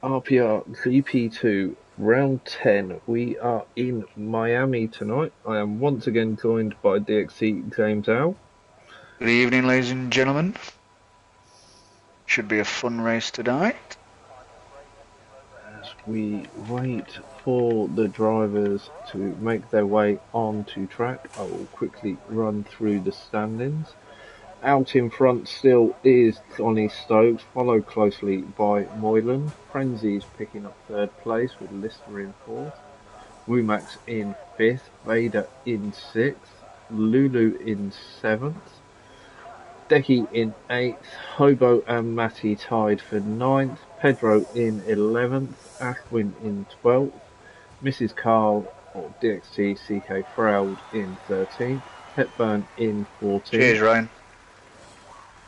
RPR GP2 round 10. We are in Miami tonight. I am once again joined by DXC James Al Good evening, ladies and gentlemen. Should be a fun race tonight. as we wait for the drivers to make their way onto track. I will quickly run through the standings. Out in front still is Johnny Stokes, followed closely by Moylan. Frenzy's picking up third place with Lister in fourth. Wumax in fifth, Vader in sixth, Lulu in seventh, Deki in eighth, Hobo and Matty tied for ninth, Pedro in 11th, Ashwin in 12th, Mrs. Carl or DXT CK Froud in 13th, Hepburn in Cheers, 14th, Ryan.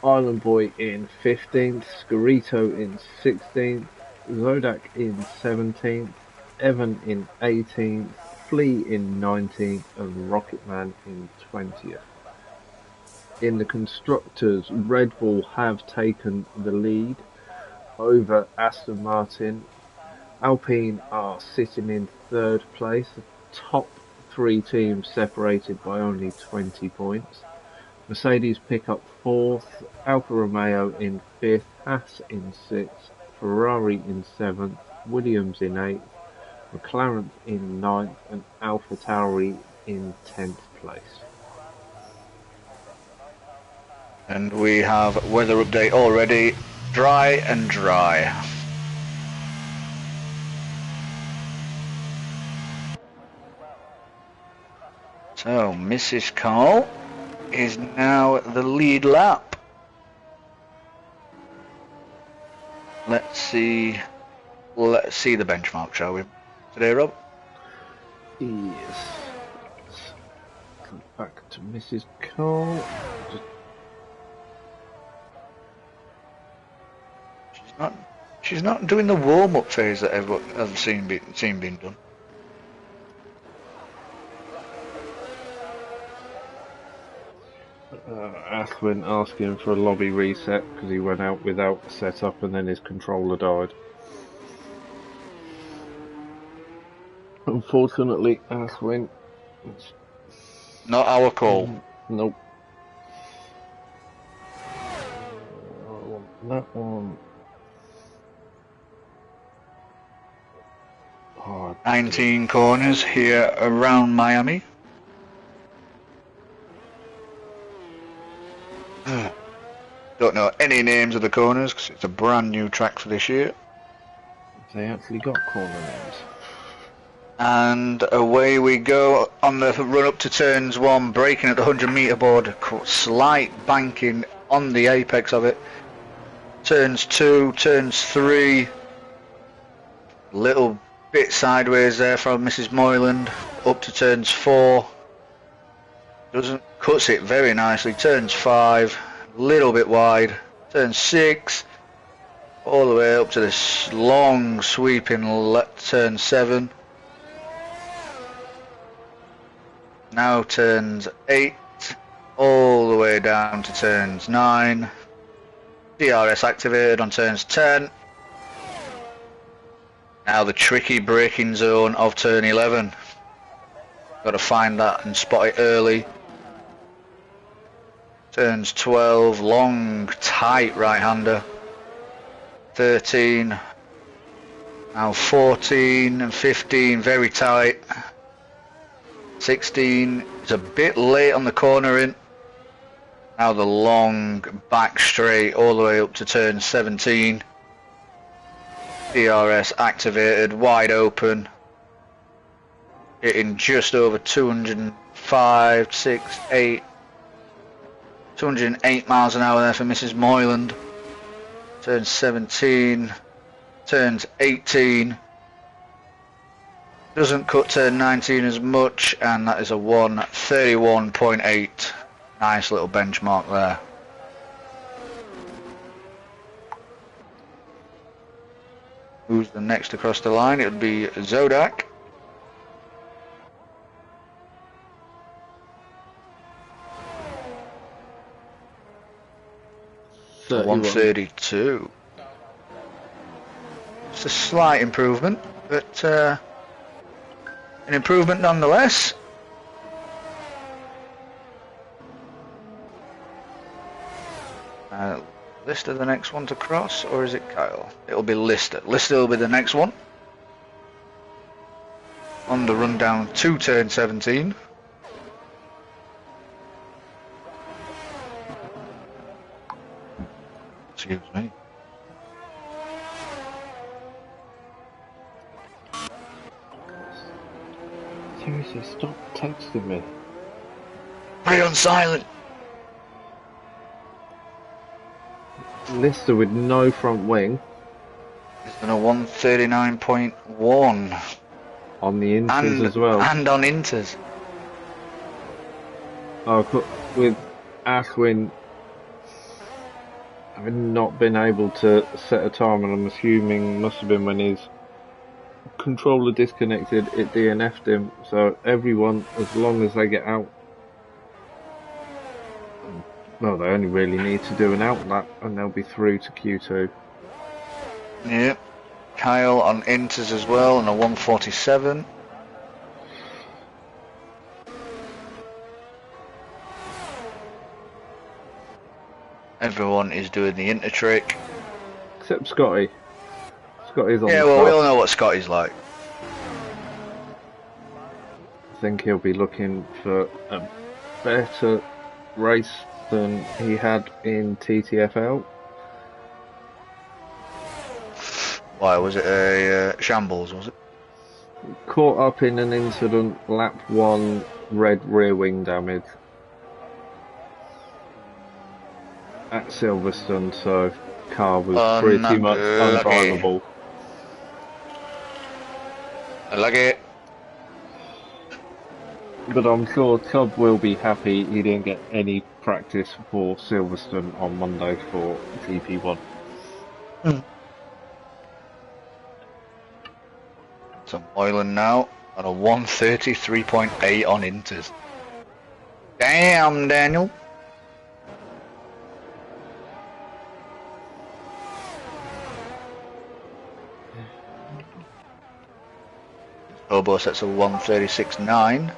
Island Boy in 15th, Scarito in 16th, Zodak in 17th, Evan in 18th, Flea in 19th, and Rocketman in 20th. In the constructors, Red Bull have taken the lead over Aston Martin. Alpine are sitting in third place, the top three teams separated by only 20 points. Mercedes pick up fourth, Alfa Romeo in fifth, Haas in sixth, Ferrari in seventh, Williams in eighth, McLaren in ninth, and AlphaTauri in 10th place. And we have weather update already. Dry and dry. So, Mrs. Carl is now the lead lap. Let's see the benchmark, shall we? Today, Rob? Yes. Let's go back to Mrs. Cole. Just, She's not she's not doing the warm-up phase that everyone has seen being done. Athwin asking for a lobby reset because he went out without setup and then his controller died. Unfortunately, Athwin. Not our call. Nope. I want that one. Oh, 19 corners here around Miami. Don't know any names of the corners because it's a brand new track for this year. they actually got corner names. And away we go on the run up to turns one, braking at the 100-meter board, slight banking on the apex of it. Turns two, turns three, little bit sideways there from Mrs. Moyland, up to turns four. Cuts it very nicely. Turns five, little bit wide. Turn six, all the way up to this long sweeping turn seven. Now turns 8, all the way down to turns 9. DRS activated on turns 10. Now the tricky braking zone of turn 11. Got to find that and spot it early. Turns 12, long, tight right-hander. 13. Now 14 and 15, very tight. 16 is a bit late on the corner in. Now the long back straight all the way up to turn 17. DRS activated, wide open. Hitting just over 205, 6, 8. 208 miles an hour there for Mrs. Moyland. Turns 17. Turns 18. Doesn't cut turn 19 as much, and that is a 1:31.8. Nice little benchmark there. Who's the next across the line? It would be Zodak. 31. 132. It's a slight improvement, but an improvement nonetheless. Lister the next one to cross, or is it Kyle? It'll be Lister. Lister will be the next one. On the run down to turn 17. Excuse me. Seriously, stop texting me. Put it on silent. Lister with no front wing. It's done a 139.1. On the inters as well. And on inters. Oh, with Ashwin having not been able to set a time, and I'm assuming must have been when his controller disconnected, it DNF'd him. So everyone, as long as they get out, well, they only really need to do an out lap and they'll be through to Q2. Yep. Kyle on inters as well, and a 147. Everyone is doing the inter trick. Except Scotty. Scotty's on Yeah, the well, top. we all know what Scotty's like. I think he'll be looking for a better race than he had in TTFL. Why, was it a shambles, was it? Caught up in an incident, lap 1, red rear wing damage at Silverstone, so car was pretty much undrivable. Lucky. But I'm sure Chubb will be happy he didn't get any practice for Silverstone on Monday for GP1. So Moylan now on a 133.8 on inters. Damn, Daniel. Bobo sets a 136.9.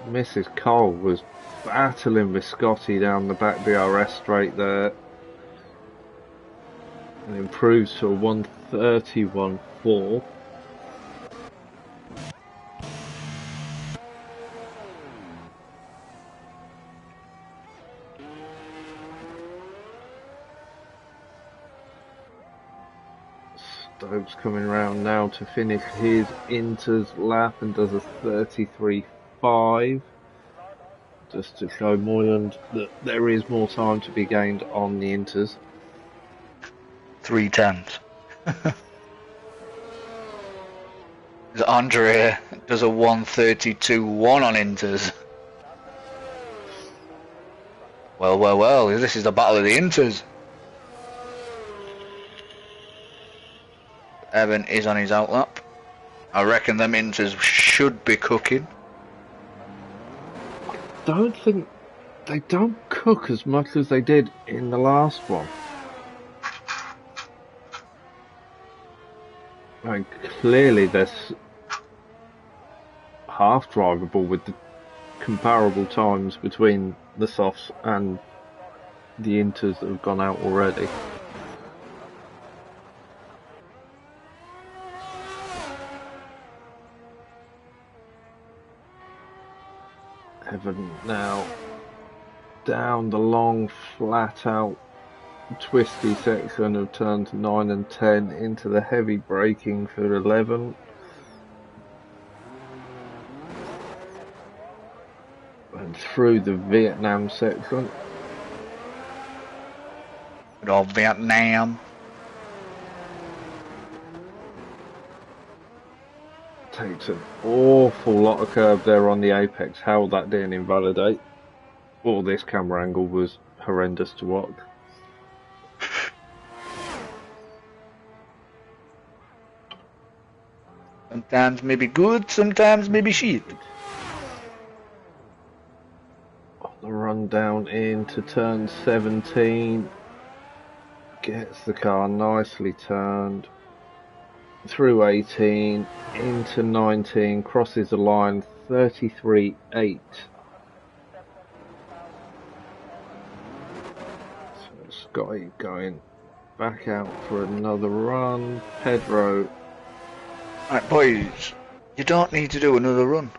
Mrs. Cole was battling with Scotty down the back DRS straight there. And improves to a 131.4. Stokes coming round now to finish his inters lap and does a 33.5. Just to show Moyland that there is more time to be gained on the inters. 3 Andrea does a 132.1 on inters. Well, well, well, this is the battle of the inters. Evan is on his outlap. I reckon them inters should be cooking. Don't think they don't cook as much as they did in the last one. I mean, clearly they're half drivable with the comparable times between the softs and the inters that have gone out already. Evan now down the long flat out twisty section of turns 9 and 10 into the heavy braking for 11. And through the Vietnam section. Good old Vietnam. Takes an awful lot of curve there on the apex. How that didn't invalidate. Or this camera angle was horrendous to watch. Sometimes maybe good, sometimes maybe shit. The run down into turn 17. Gets the car nicely turned. through 18, into 19, crosses the line 33.8. So Scotty going back out for another run. Pedro. Right, boys, you don't need to do another run.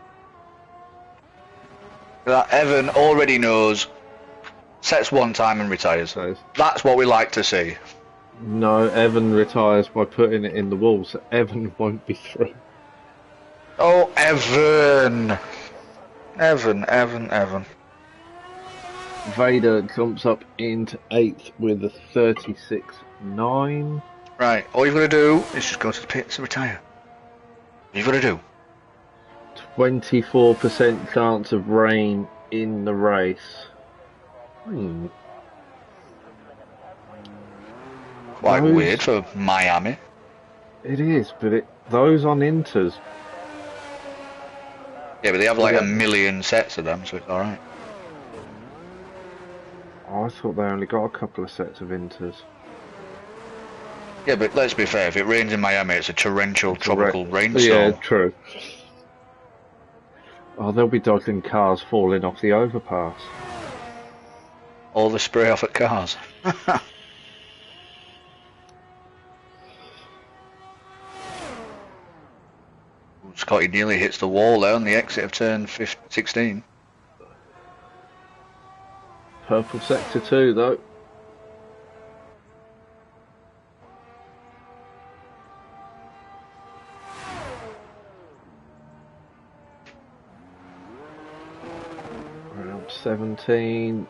That Evan already knows, sets one time and retires. That's what we like to see. No, Evan retires by putting it in the wall, so Evan won't be through. Oh, Evan! Evan. Vader jumps up into 8th with a 36.9. Right, all you've got to do is just go to the pits and retire. You've got to do. 24% chance of rain in the race. Quite weird for Miami. It is, but those on Inters. Yeah, but they have like a million sets of them, so it's alright. Oh, I thought they only got a couple of sets of Inters. Yeah, but let's be fair, if it rains in Miami, it's a torrential tropical rainstorm. Yeah, true. Oh, they'll be dodging cars falling off the overpass. All the spray off at cars. Scotty nearly hits the wall there on the exit of turn 16. Purple sector 2 though. Round 17.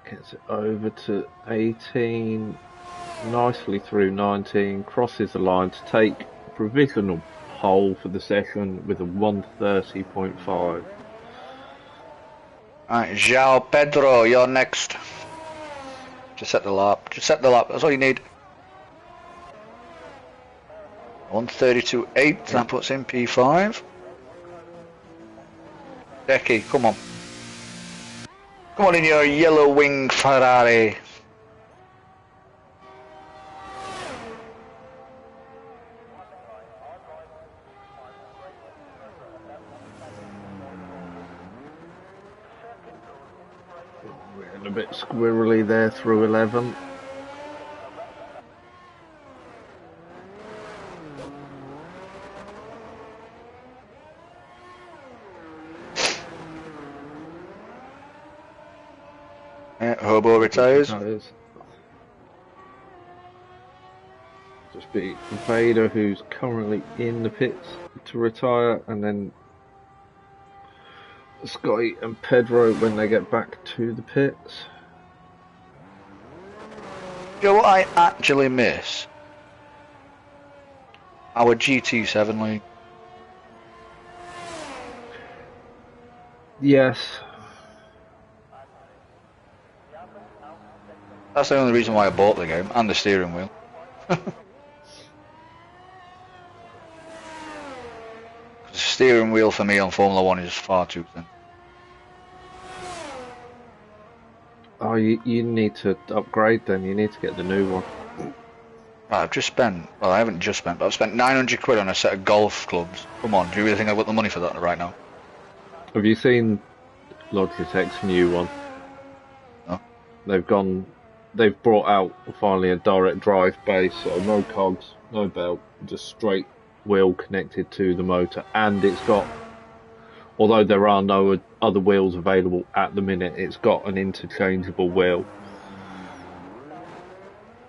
Gets it over to 18. Nicely through 19. Crosses the line to take provisional pole for the session with a 130.5. Alright, João Pedro, you're next. Just set the lap. That's all you need. 132.8, that puts in P5. Decky, come on. Come on in your yellow wing Ferrari. We're a bit squirrely there through 11. Hobo retires. Just be Vader, who's currently in the pits, to retire, and then Scotty and Pedro when they get back to the pits. You know what I actually miss? Our GT7 league. Yes. That's the only reason why I bought the game, and the steering wheel. The steering wheel for me on Formula 1 is far too thin. Oh, you need to upgrade then, you need to get the new one. Right, I've just spent, well I haven't just spent, but I've spent 900 quid on a set of golf clubs. Come on, do you really think I've got the money for that right now? Have you seen Logitech's new one? No. They've brought out finally a direct drive base, so no cogs, no belt, just straight wheel connected to the motor, and it's got, although there are no other wheels available at the minute, it's got an interchangeable wheel.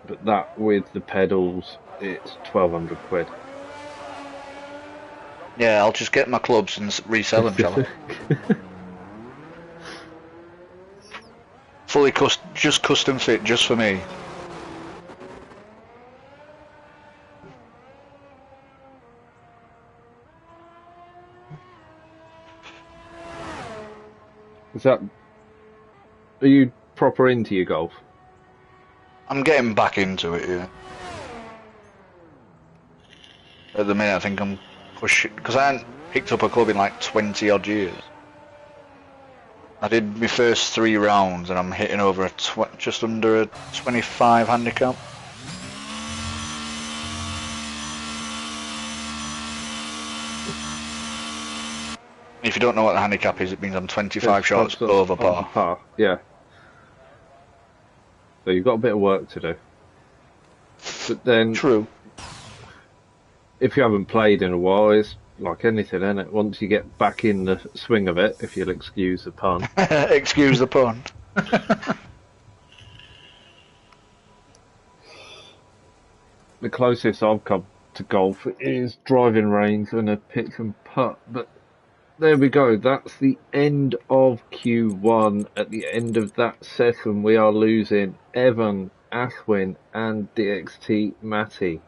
But that with the pedals, it's 1,200 quid. Yeah, I'll just get my clubs and resell them, shall I? Fully just custom fit, just for me. Are you proper into your golf? I'm getting back into it, yeah. At the minute I think I'm pushing, because I hadn't picked up a club in like 20 odd years. I did my first 3 rounds and I'm hitting over just under a 25 handicap. If you don't know what the handicap is, it means I'm 25 shots shots over par. Yeah. So you've got a bit of work to do. But then, True. if you haven't played in a while, it's like anything, isn't it? Once you get back in the swing of it, if you'll excuse the pun. Excuse the pun. The closest I've come to golf is driving range and a pitch and putt. But there we go. That's the end of Q1. At the end of that session, we are losing Evan, Ashwin, and DXT Matty.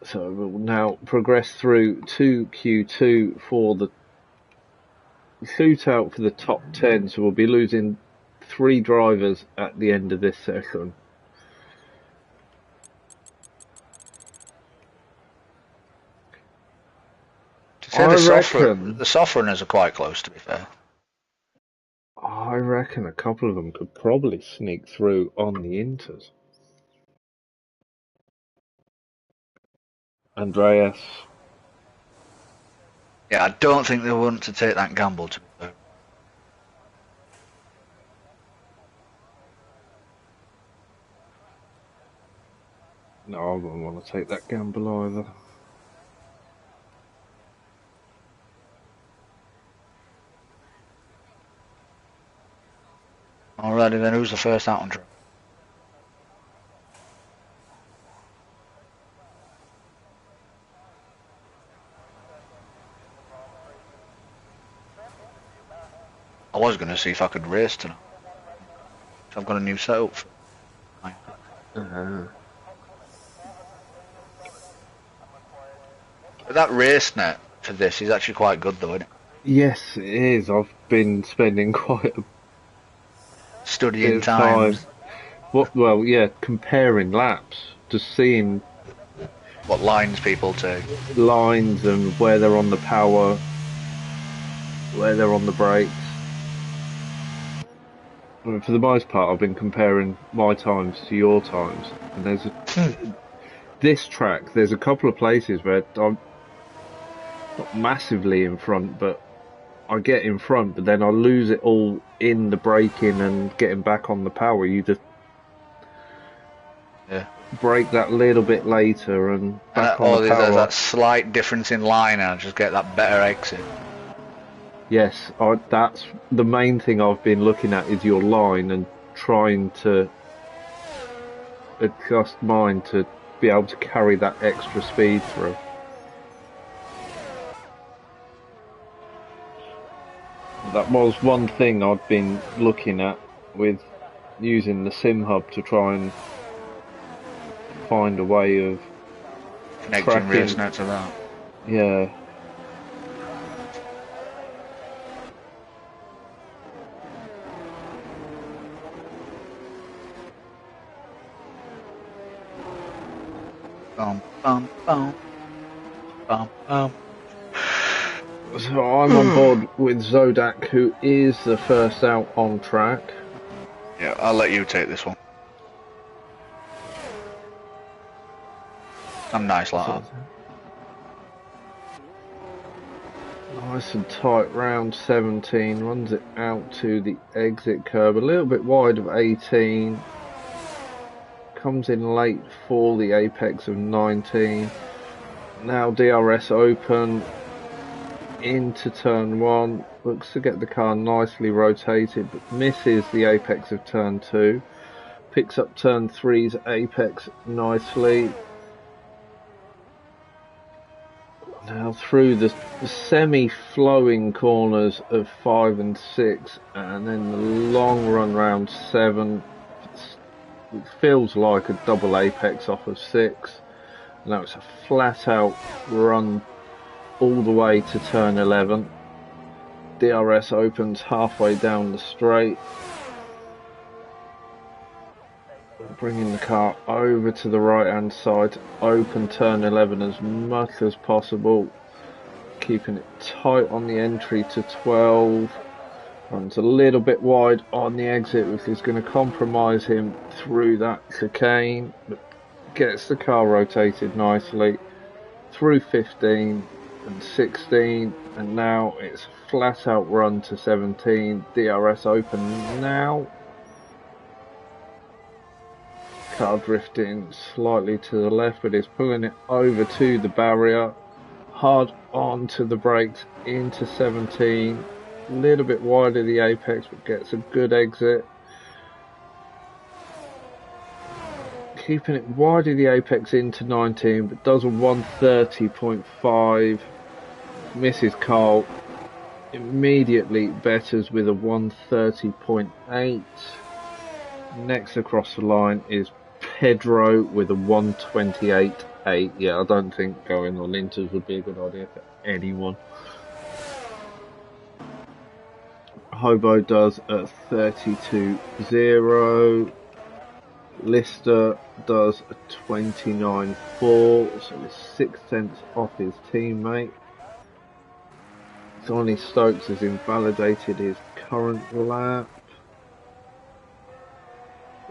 So we'll now progress through to Q2 for the shootout for the top 10. So we'll be losing 3 drivers at the end of this session. The soft runners are quite close, to be fair. I reckon a couple of them could probably sneak through on the inters. Andreas. Yeah, I don't think they want to take that gamble, to be fair. No, I wouldn't want to take that gamble either. Alrighty then, who's the first out on track? I was going to see if I could race tonight. So I've got a new setup for But that race net for this is actually quite good though, isn't it? Yes, it is. I've been spending quite a studying time. Well, yeah, comparing laps, just seeing what lines people take. Lines and where they're on the power, where they're on the brakes. I mean, for the most part, I've been comparing my times to your times. And there's this track, there's a couple of places where I'm not massively in front, but I get in front, but then I lose it all in the braking and getting back on the power. You just brake that little bit later and back on the power. There's that slight difference in line and I just get that better exit. Yes, that's the main thing I've been looking at is your line and trying to adjust mine to be able to carry that extra speed through. That was one thing I've been looking at with using the Sim Hub to try and find a way of connecting RaceNet to that. Yeah. Bum, bum, bum. Bum, bum. So I'm on board with Zodak, who is the first out on track. Yeah, I'll let you take this one. I'm nice like that. Nice and tight, round 17, runs it out to the exit curb, a little bit wide of 18. Comes in late for the apex of 19. Now DRS open into turn 1. Looks to get the car nicely rotated, but misses the apex of turn 2. Picks up turn 3's apex nicely. Now through the semi-flowing corners of 5 and 6, and then the long run round 7. It feels like a double apex off of 6. Now it's a flat out run all the way to turn 11. DRS opens halfway down the straight, bringing the car over to the right hand side to open turn 11 as much as possible, keeping it tight on the entry to 12. Runs a little bit wide on the exit, which is going to compromise him through that chicane, but gets the car rotated nicely through 15, and 16, and now it's a flat out run to 17. DRS open now. Car drifting slightly to the left, but it's pulling it over to the barrier. Hard onto the brakes into 17. A little bit wide of the apex, but gets a good exit. Keeping it wide of the apex into 19, but does a 130.5. Misses Carl. Immediately betters with a 130.8. Next across the line is Pedro with a 128.8. Yeah, I don't think going on inters would be a good idea for anyone. Hobo does a 32.0. Lister does a 29.4, so he's 6 tenths off his teammate. Donny Stokes has invalidated his current lap.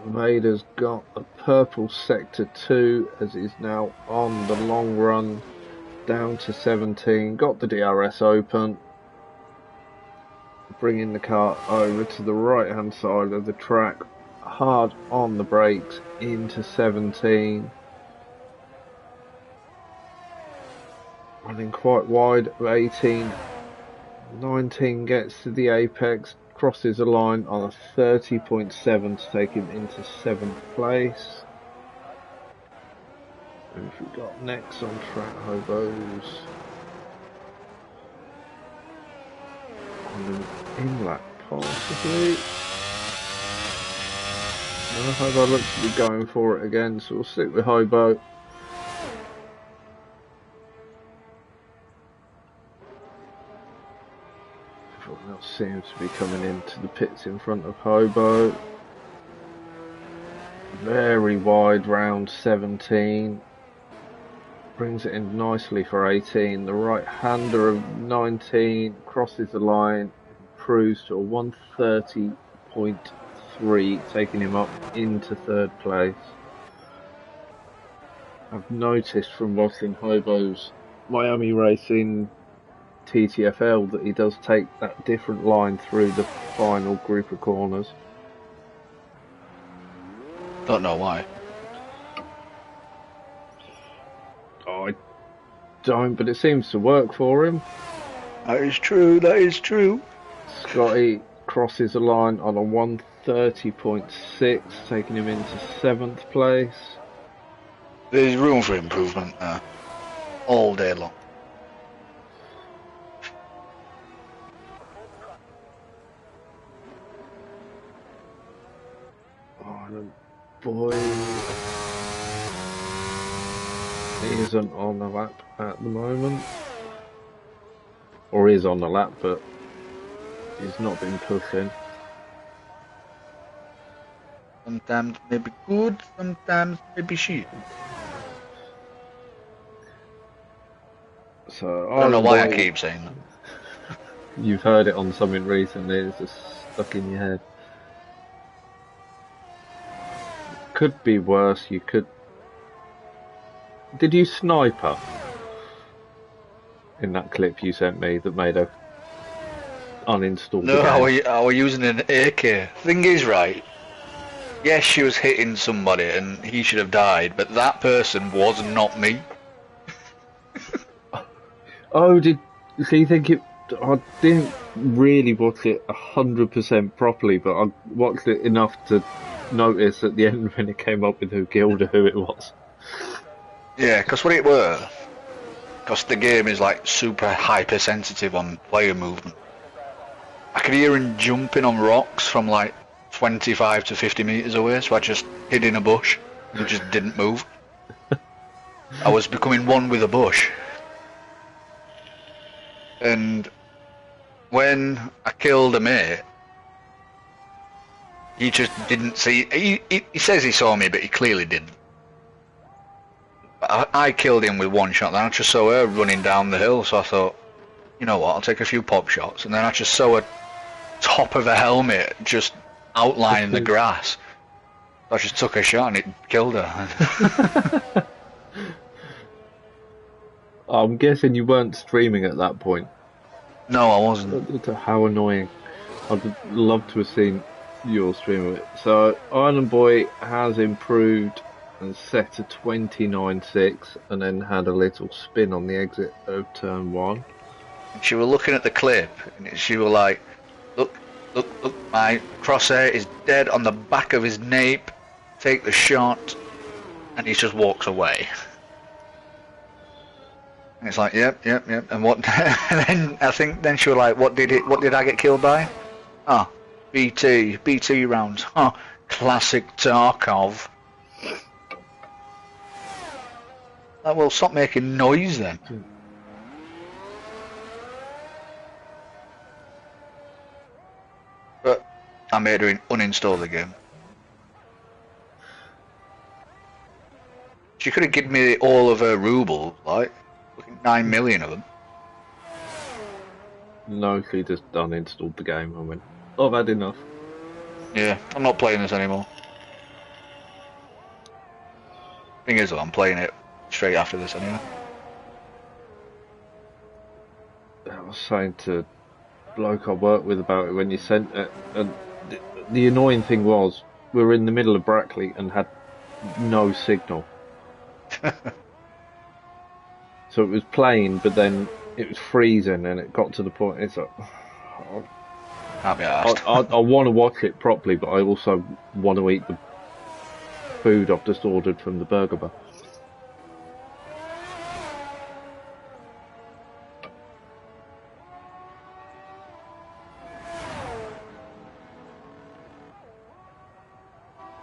Vader's got a purple sector 2 as he's now on the long run down to 17. Got the DRS open. Bringing the car over to the right hand side of the track. Hard on the brakes into 17. Running quite wide of 18. 19 gets to the apex, crosses the line on a 30.7 to take him into 7th place. Who have we got next on track, Hobos? On an in-lap possibly. No, Hobo looks to be going for it again, so we'll stick with Hobo. Everyone else seems to be coming into the pits in front of Hobo. Very wide round 17. Brings it in nicely for 18. The right-hander of 19 crosses the line, improves to a 130.3, taking him up into 3rd place. I've noticed from watching Hobo's Miami Racing TTFL that he does take that different line through the final group of corners. Don't know why. I don't, but it seems to work for him. That is true, that is true. Scotty crosses the line on a 130.6, taking him into 7th place. There's room for improvement there. All day long. Ireland boy. He isn't on the lap at the moment. Or is on the lap, but he's not been pushing. Sometimes maybe good, sometimes maybe shit. So I don't know why I keep saying that. You've heard it on something recently, it's just stuck in your head. Could be worse, you could... Did you sniper? In that clip you sent me that made a uninstall No, I was using an AK. Thing is, right, yes, she was hitting somebody and he should have died, but that person was not me. Oh, so you think it... I didn't really watch it 100% properly, but I watched it enough to notice at the end when it came up with who killed her, who it was. Yeah, because what it were, because the game is like super hypersensitive on player movement. I could hear him jumping on rocks from like 25 to 50 meters away, so I just hid in a bush and just didn't move. I was becoming one with a bush. And when I killed a mate, he just didn't see. He says he saw me, but he clearly didn't. I killed him with one shot. Then I just saw her running down the hill, so I thought, you know what, I'll take a few pop shots. And then I just saw her top of a helmet just outlining the grass. I just took a shot and it killed her. I'm guessing you weren't streaming at that point. No, I wasn't. How annoying. I'd love to have seen your stream of it. So, Island Boy has improved and set to 29.6 and then had a little spin on the exit of turn one. And she was looking at the clip, and she was like, "Look, look, look! My crosshair is dead on the back of his nape. Take the shot," and he just walks away. And it's like, yep, yep, yep. And what? And then I think then she was like, "What did it? What did I get killed by?" Oh, BT rounds. Oh, classic Tarkov. Like, well, stop making noise then. But I made her uninstall the game. She could have given me all of her rubles, like 9 million of them. No, she just uninstalled the game. I went, I've had enough. Yeah, I'm not playing this anymore. Thing is, though, I'm playing it straight after this anyway. I was saying to bloke I worked with about it when you sent it, and the annoying thing was we were in the middle of Brackley and had no signal. So it was playing, but then it was freezing, and it got to the point. It's like Can't be arsed. I want to watch it properly, but I also want to eat the food I've just ordered from the burger bar.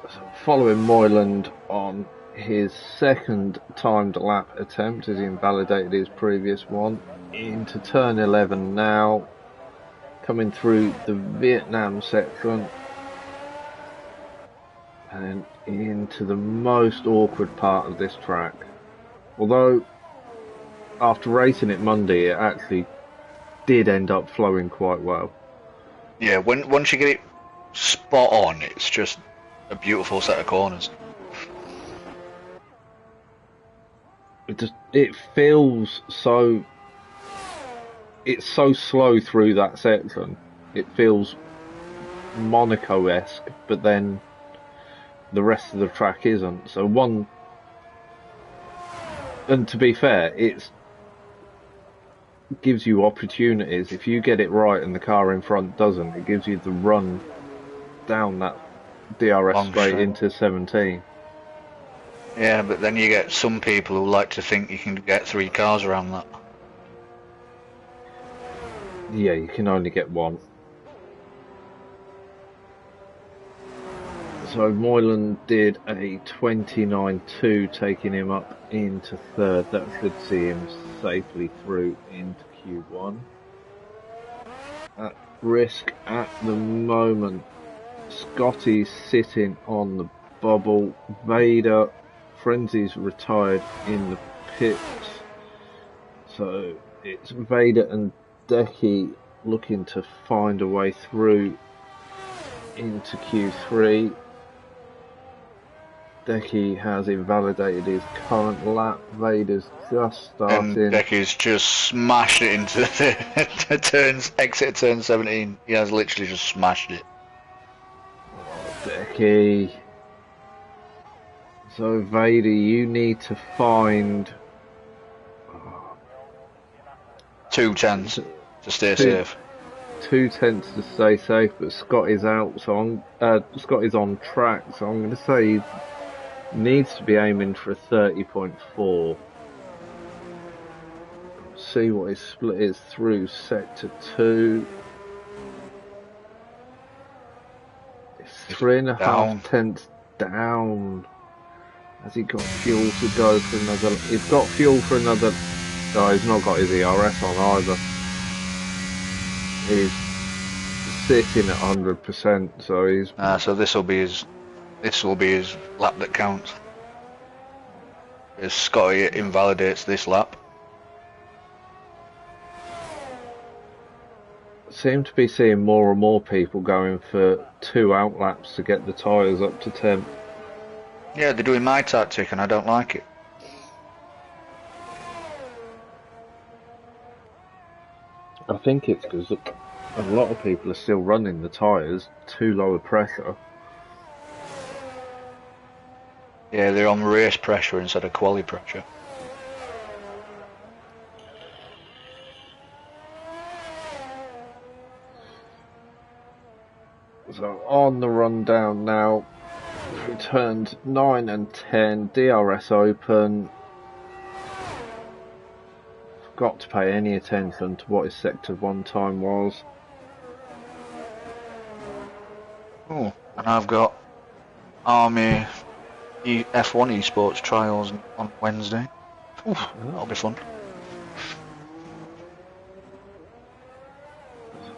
So following Moyland on his second timed lap attempt as he invalidated his previous one, into turn 11 now, coming through the Vietnam section and into the most awkward part of this track. Although after racing it Monday, it actually did end up flowing quite well. Yeah, once you get it spot on, it's just a beautiful set of corners. It feels so. It's so slow through that section. It feels Monaco-esque, but then the rest of the track isn't. So one, and to be fair, it gives you opportunities. If you get it right and the car in front doesn't, it gives you the run down that DRS Long straight straight. into 17. Yeah, but then you get some people who like to think you can get 3 cars around that. Yeah, you can only get one. So Moylan did a 29.2, taking him up into third. That should see him safely through into Q1. At risk at the moment, Scotty's sitting on the bubble. Vader, Frenzy's retired in the pits. So it's Vader and Decky looking to find a way through into Q3. Decky has invalidated his current lap. Vader's just starting. And Becky's just smashed it into the turns, exit turn 17. He has literally just smashed it. Decky. So Vader, you need to find 2 tenths to stay safe. 2 tenths to stay safe, but Scott is out, so Scott is on track, so I'm going to say he needs to be aiming for a 30.4. See what his split is through sector 2. It's 3.5 tenths down. Has he got fuel to go for another? He's got fuel for another. No, he's not got his ERS on either. He's sitting at 100%, so he's. So this will be his lap that counts. As Scotty invalidates this lap. Seem to be seeing more and more people going for 2 outlaps to get the tyres up to 10. Yeah, they're doing my tactic and I don't like it. I think it's because a lot of people are still running the tyres too low a pressure. Yeah, they're on race pressure instead of quali pressure. So on the rundown now, we turned 9 and 10, DRS open. Forgot to pay any attention to what his sector 1 time was. Oh, and I've got Army F1 esports trials on Wednesday. Ooh, that'll be fun.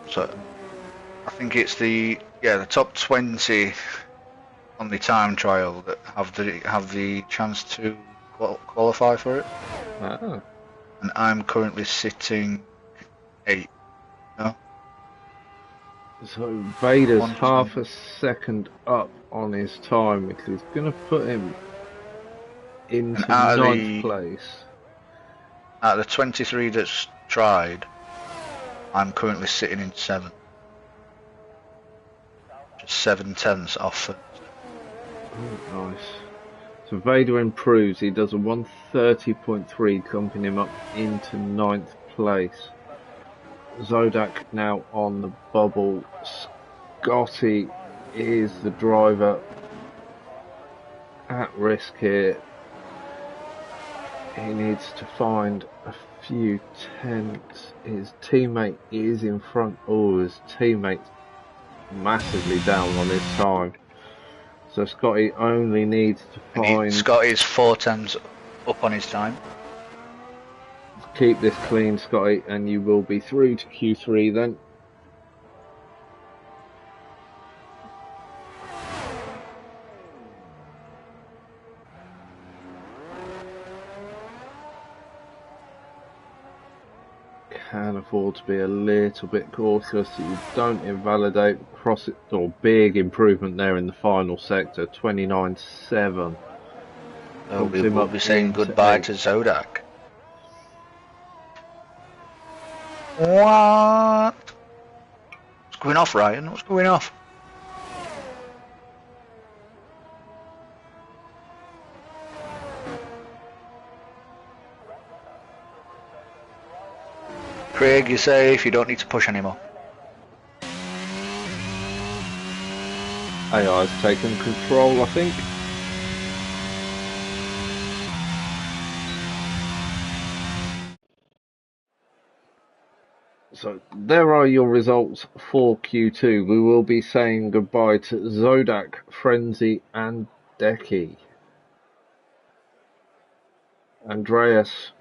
So I think it's the top 20 on the time trial that have the chance to qualify for it. Ah. And I'm currently sitting 8. No. So Vader's half a second up on his time, which is going to put him into ninth place. Out of the 23 that's tried, I'm currently sitting in 7th. Just 7/10 off. Oh, nice. So Vader improves. He does a 130.3, jumping him up into ninth place. Zodak now on the bubble. Scotty is the driver at risk here. He needs to find a few tenths. His teammate is in front. Oh, his teammate's massively down on his time. So Scotty only needs to find... Scotty's 4/10 up on his time. Keep this clean, Scotty, and you will be through to Q3 then. Can afford to be a little bit cautious so you don't invalidate cross it, or big improvement there in the final sector, 29.7. We'll be saying goodbye to Zodak. What? What's going off, Ryan? What's going off? Craig, you're safe. You don't need to push anymore. AI's taken control, I think. So there are your results for Q2. We will be saying goodbye to Zodak, Frenzy and Decky. Andreas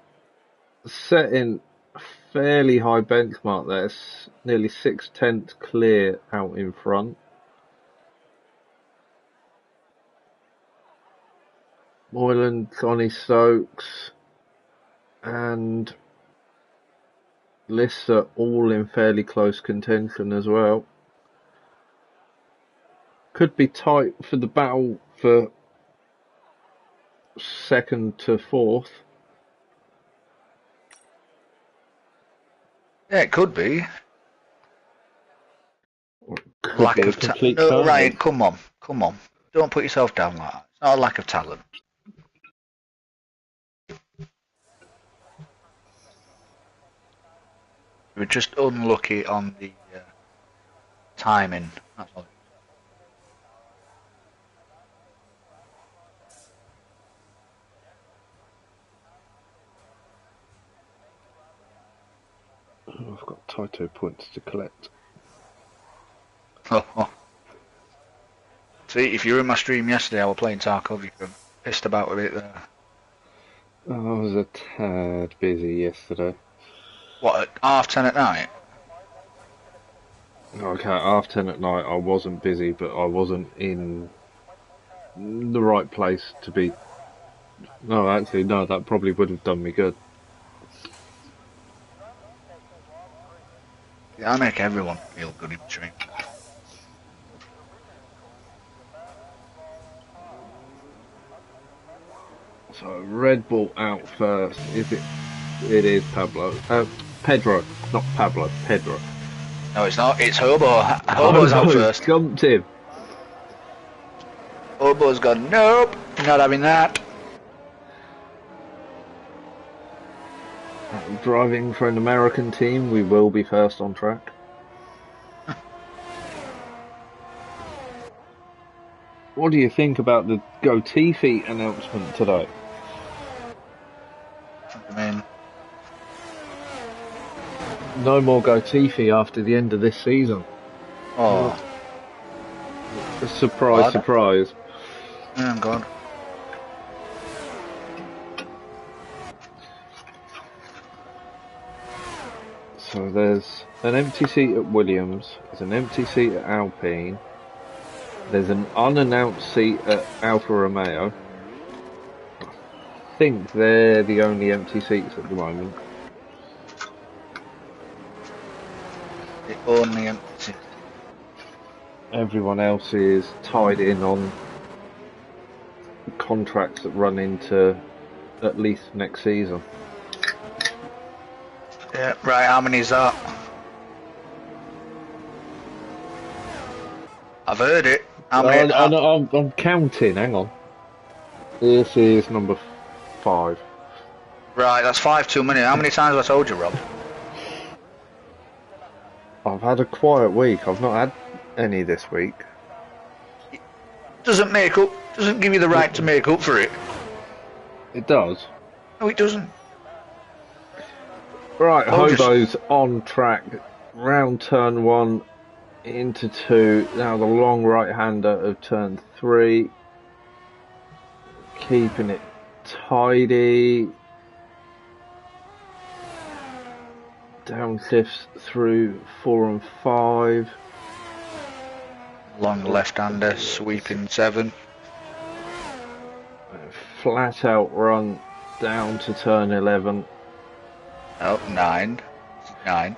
setting a fairly high benchmark there, nearly 6/10 clear out in front. Moylan, Johnny Stokes and Lister all in fairly close contention as well. Could be tight for the battle for second to fourth. Yeah, it could be. Could Lack be a of complete no, carnage. Ryan, come on. Don't put yourself down like that. It's not a lack of talent. You were just unlucky on the timing. That's all. Oh, I've got Taito points to collect. See, if you were in my stream yesterday, I was playing Tarkov. You could have pissed about with it there. I was a tad busy yesterday. What, at 10:30 at night? Okay, half 10 at night I wasn't busy, but I wasn't in the right place to be. No, actually, no, that probably would have done me good. Yeah, I make everyone feel good in stream. So Red Bull out first. Is it? It is Pablo. Pedro, not Pablo. Pedro. No, it's not. It's Hobo. Hobo's out Hobo first. jumped him. Hobo's gone, nope, not having that. Driving for an American team, we will be first on track. What do you think about the goatee feet announcement today? I mean, No more goatee feet after the end of this season. oh, Surprise, God. surprise. Oh God. So there's an empty seat at Williams, there's an empty seat at Alpine, there's an unannounced seat at Alfa Romeo. I think they're the only empty seats at the moment. The only empty. Everyone else is tied in on contracts that run into at least next season. Yeah, right, how many is that? I've heard it. How many? I'm counting, hang on. This is number 5. Right, that's 5 too many. How many times have I told you, Rob? I've had a quiet week, I've not had any this week. Doesn't give you the right to make up for it. It does. No, it doesn't. Right, Oh, Hobo's on track. Round turn 1 into 2. Now the long right-hander of turn 3. Keeping it tidy. Downshifts through 4 and 5. Long left-hander, sweeping 7. Flat out run down to turn 11. Oh, 9. 9.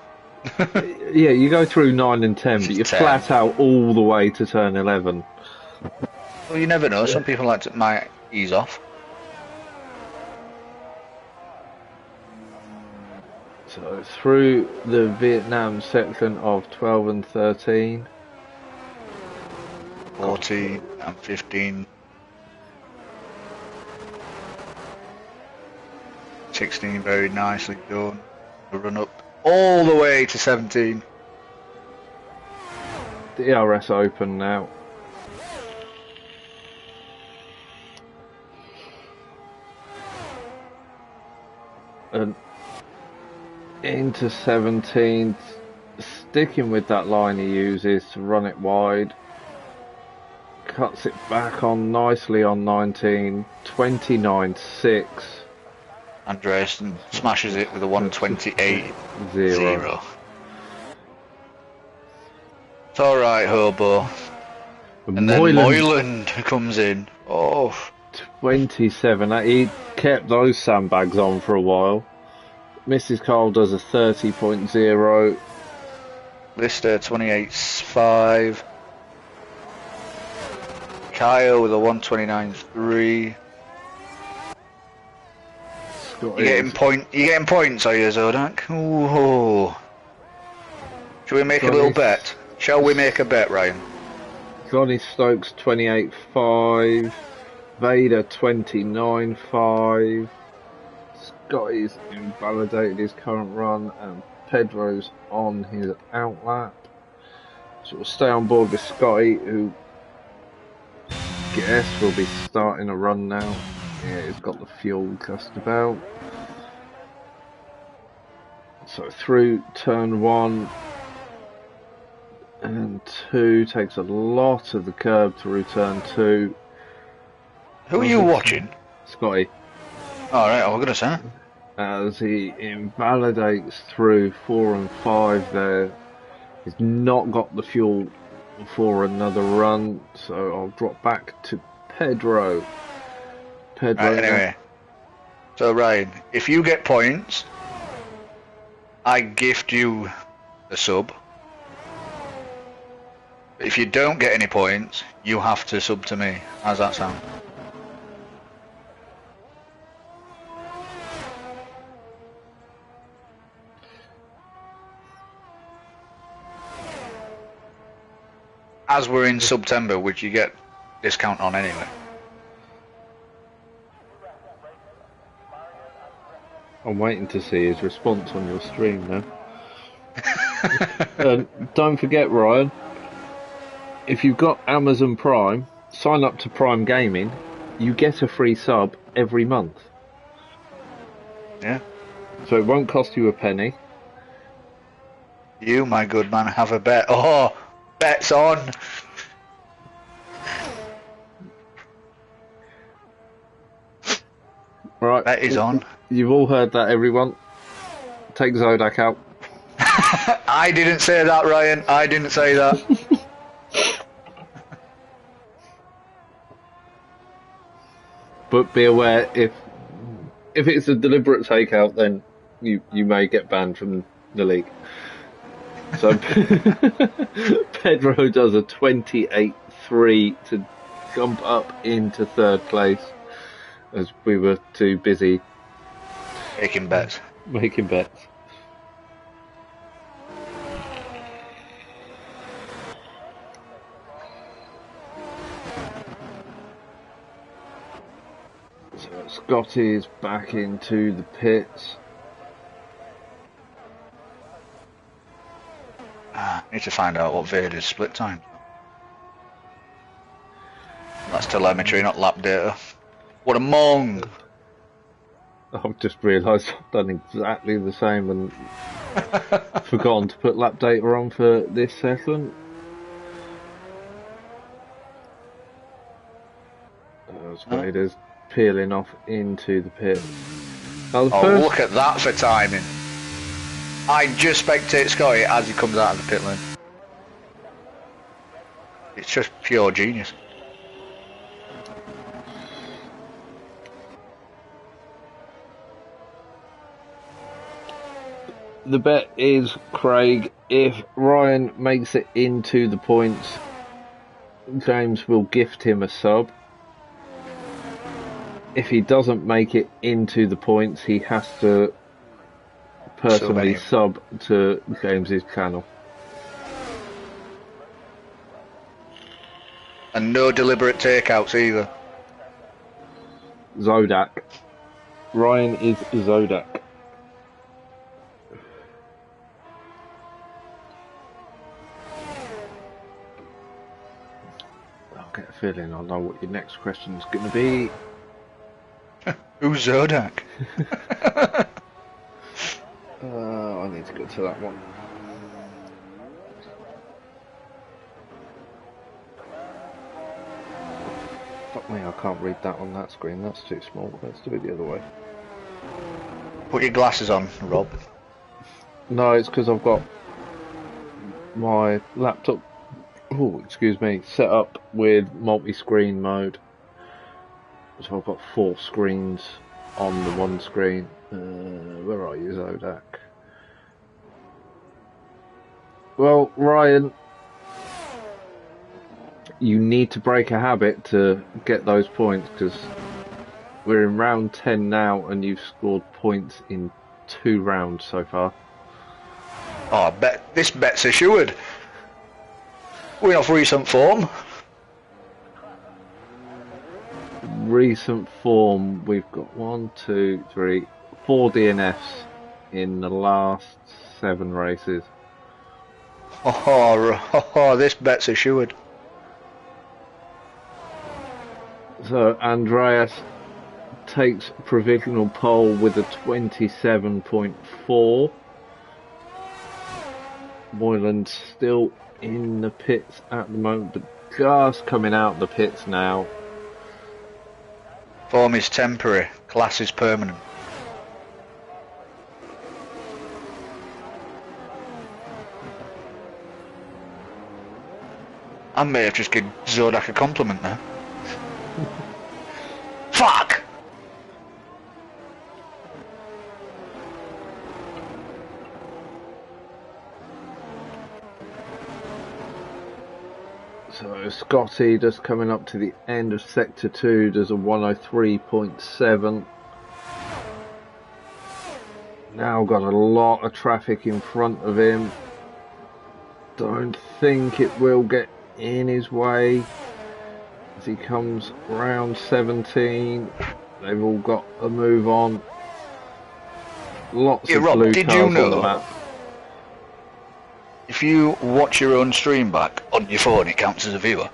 Yeah, you go through 9 and 10, but you're 10. flat out all the way to turn 11. Well, you never know. Some people might ease off. So through the Vietnam section of 12 and 13. 14 and 15. 16 very nicely done. The run up all the way to 17. DRS open now. And into 17, sticking with that line he uses to run it wide. Cuts it back on nicely on 19, 29.6. Andreas smashes it with a 128.0. Zero. It's alright, Hobo. And then Moyland comes in. Oh. 27. He kept those sandbags on for a while. Mrs. Cole does a 30.0. Lister 28.5. Kyle with a 129.3. You're getting points, are you, Zodak? Ooh. Shall we make a little bet? Shall we make a bet, Ryan? Johnny Stokes 28.5. Vader 29.5. Scotty's invalidated his current run, and Pedro's on his outlap. So we'll stay on board with Scotty, who I guess will be starting a run now. Yeah, he's got the fuel just about. So through turn 1 and 2, takes a lot of the curb through turn 2. Who are you watching? Scotty. Alright, I was going to say. As he invalidates through 4 and 5 there. He's not got the fuel for another run, so I'll drop back to Pedro. Right, anyway. So Ryan, if you get points, I gift you a sub. If you don't get any points, you have to sub to me. How's that sound? as we're in September, which you get discount on anyway. I'm waiting to see his response on your stream now. Don't forget, Ryan, if you've got Amazon Prime, sign up to Prime Gaming. You get a free sub every month. Yeah. So it won't cost you a penny. You, my good man, have a bet. Oh, bet's on. Right. Bet is on. You've all heard that, everyone. Take Zodak out. I didn't say that, Ryan. I didn't say that. But be aware, if it's a deliberate takeout, then you may get banned from the league. So Pedro does a 28-3 to jump up into third place, as we were too busy Making bets. making bets. So Scotty's back into the pits. Need to find out what Vader's split time. That's telemetry, not lap data. What a mong! I've just realised I've done exactly the same and forgotten to put lap data on for this session. Vader's peeling off into the pit. Now the first... look at that for timing. I just spectate Scotty as he comes out of the pit lane. It's just pure genius. The bet is, Craig, if Ryan makes it into the points, James will gift him a sub. If he doesn't make it into the points, he has to personally sub to James's channel. And no deliberate takeouts either. Zodak. Ryan is Zodak. I'll get a feeling I know what your next question is going to be. Who's Zodak? I need to go to that one. Fuck me, I can't read that on that screen. That's too small. Let's do it the other way. Put your glasses on, Rob. No, it's because I've got my laptop, set up with multi-screen mode. So I've got 4 screens on the one screen. Where are you, Zodak? Well, Ryan, you need to break a habit to get those points, because we're in round 10 now and you've scored points in 2 rounds so far. Oh, I bet this bet's assured. We're off recent form. Recent form, we've got 1, 2, 3, 4 DNFs in the last 7 races. Oh, this bet's assured. So Andreas takes provisional pole with a 27.4. Moylan's still in the pits at the moment, but just coming out of the pits now. Form is temporary, class is permanent. I may have just given Zodak a compliment there. Fuck! So Scotty just coming up to the end of Sector 2, does a 103.7. Now got a lot of traffic in front of him. Don't think it will get in his way as he comes round 17. They've all got a move on. Lots Yeah, of Rob, blue did you cars on the know map. if you watch your own stream back on your phone, it counts as a viewer?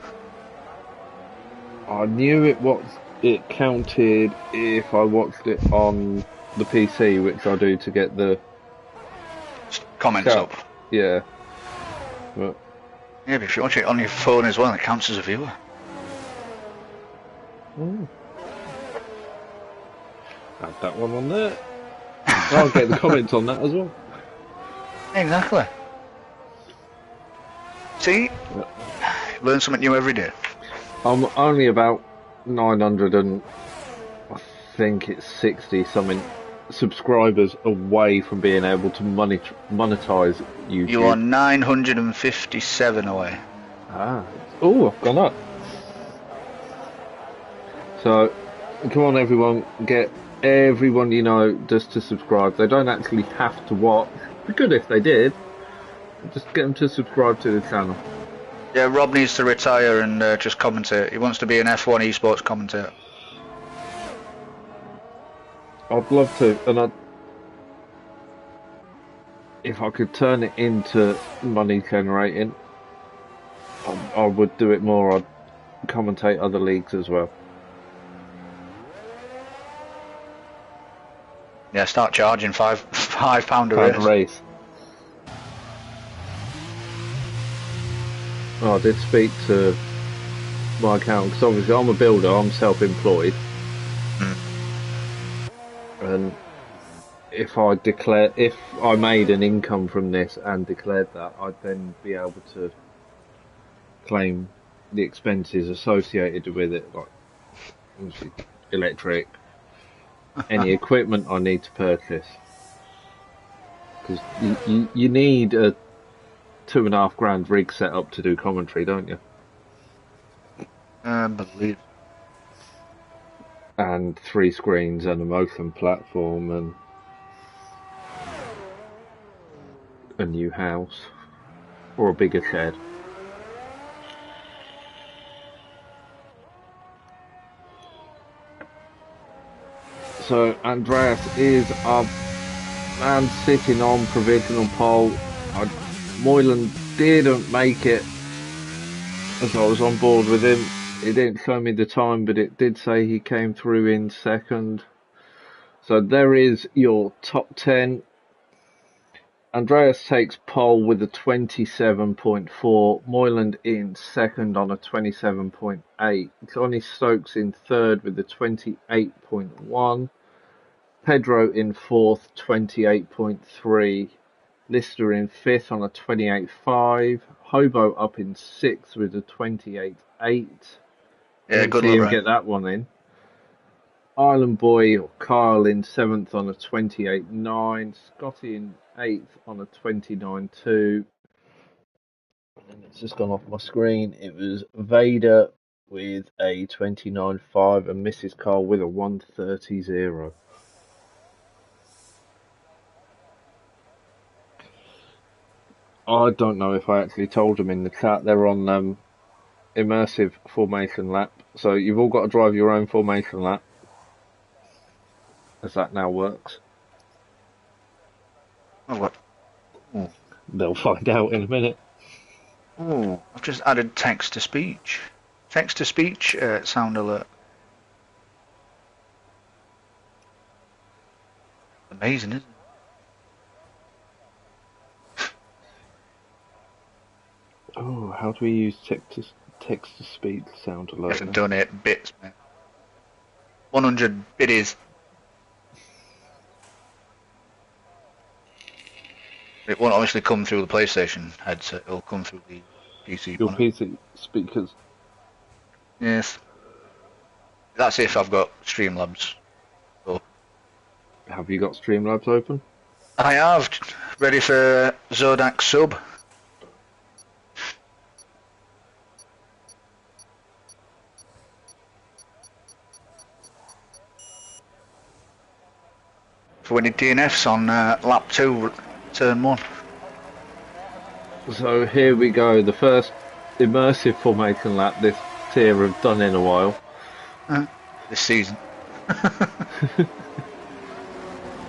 I knew it counted if I watched it on the PC, which I do to get the Comments scout. up. Yeah. But Yeah, but if you watch it on your phone as well, it counts as a viewer. add that one on there. I'll get the comments on that as well. Exactly. See? Yeah. Learn something new every day. I'm only about 900 and I think it's 60 something subscribers away from being able to monetize YouTube. You are 957 away. Oh, I've gone up. So, come on everyone, get everyone you know just to subscribe. They don't actually have to watch. It'd be good if they did. Just get them to subscribe to the channel. Yeah, Rob needs to retire and just commentate. He wants to be an F1 esports commentator. I'd love to, and if I could turn it into money generating, I would do it more. I'd commentate other leagues as well. Yeah, start charging £5 a race. I did speak to my accountant because obviously I'm a builder, I'm self-employed, and if I made an income from this and declared that, I'd then be able to claim the expenses associated with it, like obviously electric, any equipment I need to purchase, because you need a £2,500 rig set up to do commentary, don't you? I believe. And 3 screens and a motion platform and a new house or a bigger shed. So Andreas is up and sitting on provisional pole. Moylan didn't make it as I was on board with him. It didn't show me the time, but it did say he came through in second. So there is your top 10. Andreas takes pole with a 27.4. Moylan in second on a 27.8. Johnny Stokes in third with a 28.1. Pedro in fourth, 28.3. Lister in fifth on a 28.5. Hobo up in sixth with a 28.8. Yeah, good See luck, him right? get that one in. Island Boy or Kyle in seventh on a 28.9. Scotty in eighth on a 29.2. And it's just gone off my screen. It was Vader with a 29.5 and Mrs. Carl with a 130.0. I don't know if I actually told them in the chat. They're on immersive formation lap. So you've all got to drive your own formation lap. As that now works. Oh, what? Ooh. They'll find out in a minute. Ooh, I've just added text to speech. Text to speech sound alert. Amazing, isn't it? Oh, how do we use text to speech sound You alert? have to donate bits, man. 100 biddies. It won't obviously come through the PlayStation headset, it'll come through the PC. Your PC speakers. Yes. That's if I've got Streamlabs. So Have you got Streamlabs open? I have. Ready for Zodak sub. For winning DNFs on lap 2, turn 1. So here we go. The first immersive formation lap this tier have done in a while. This season.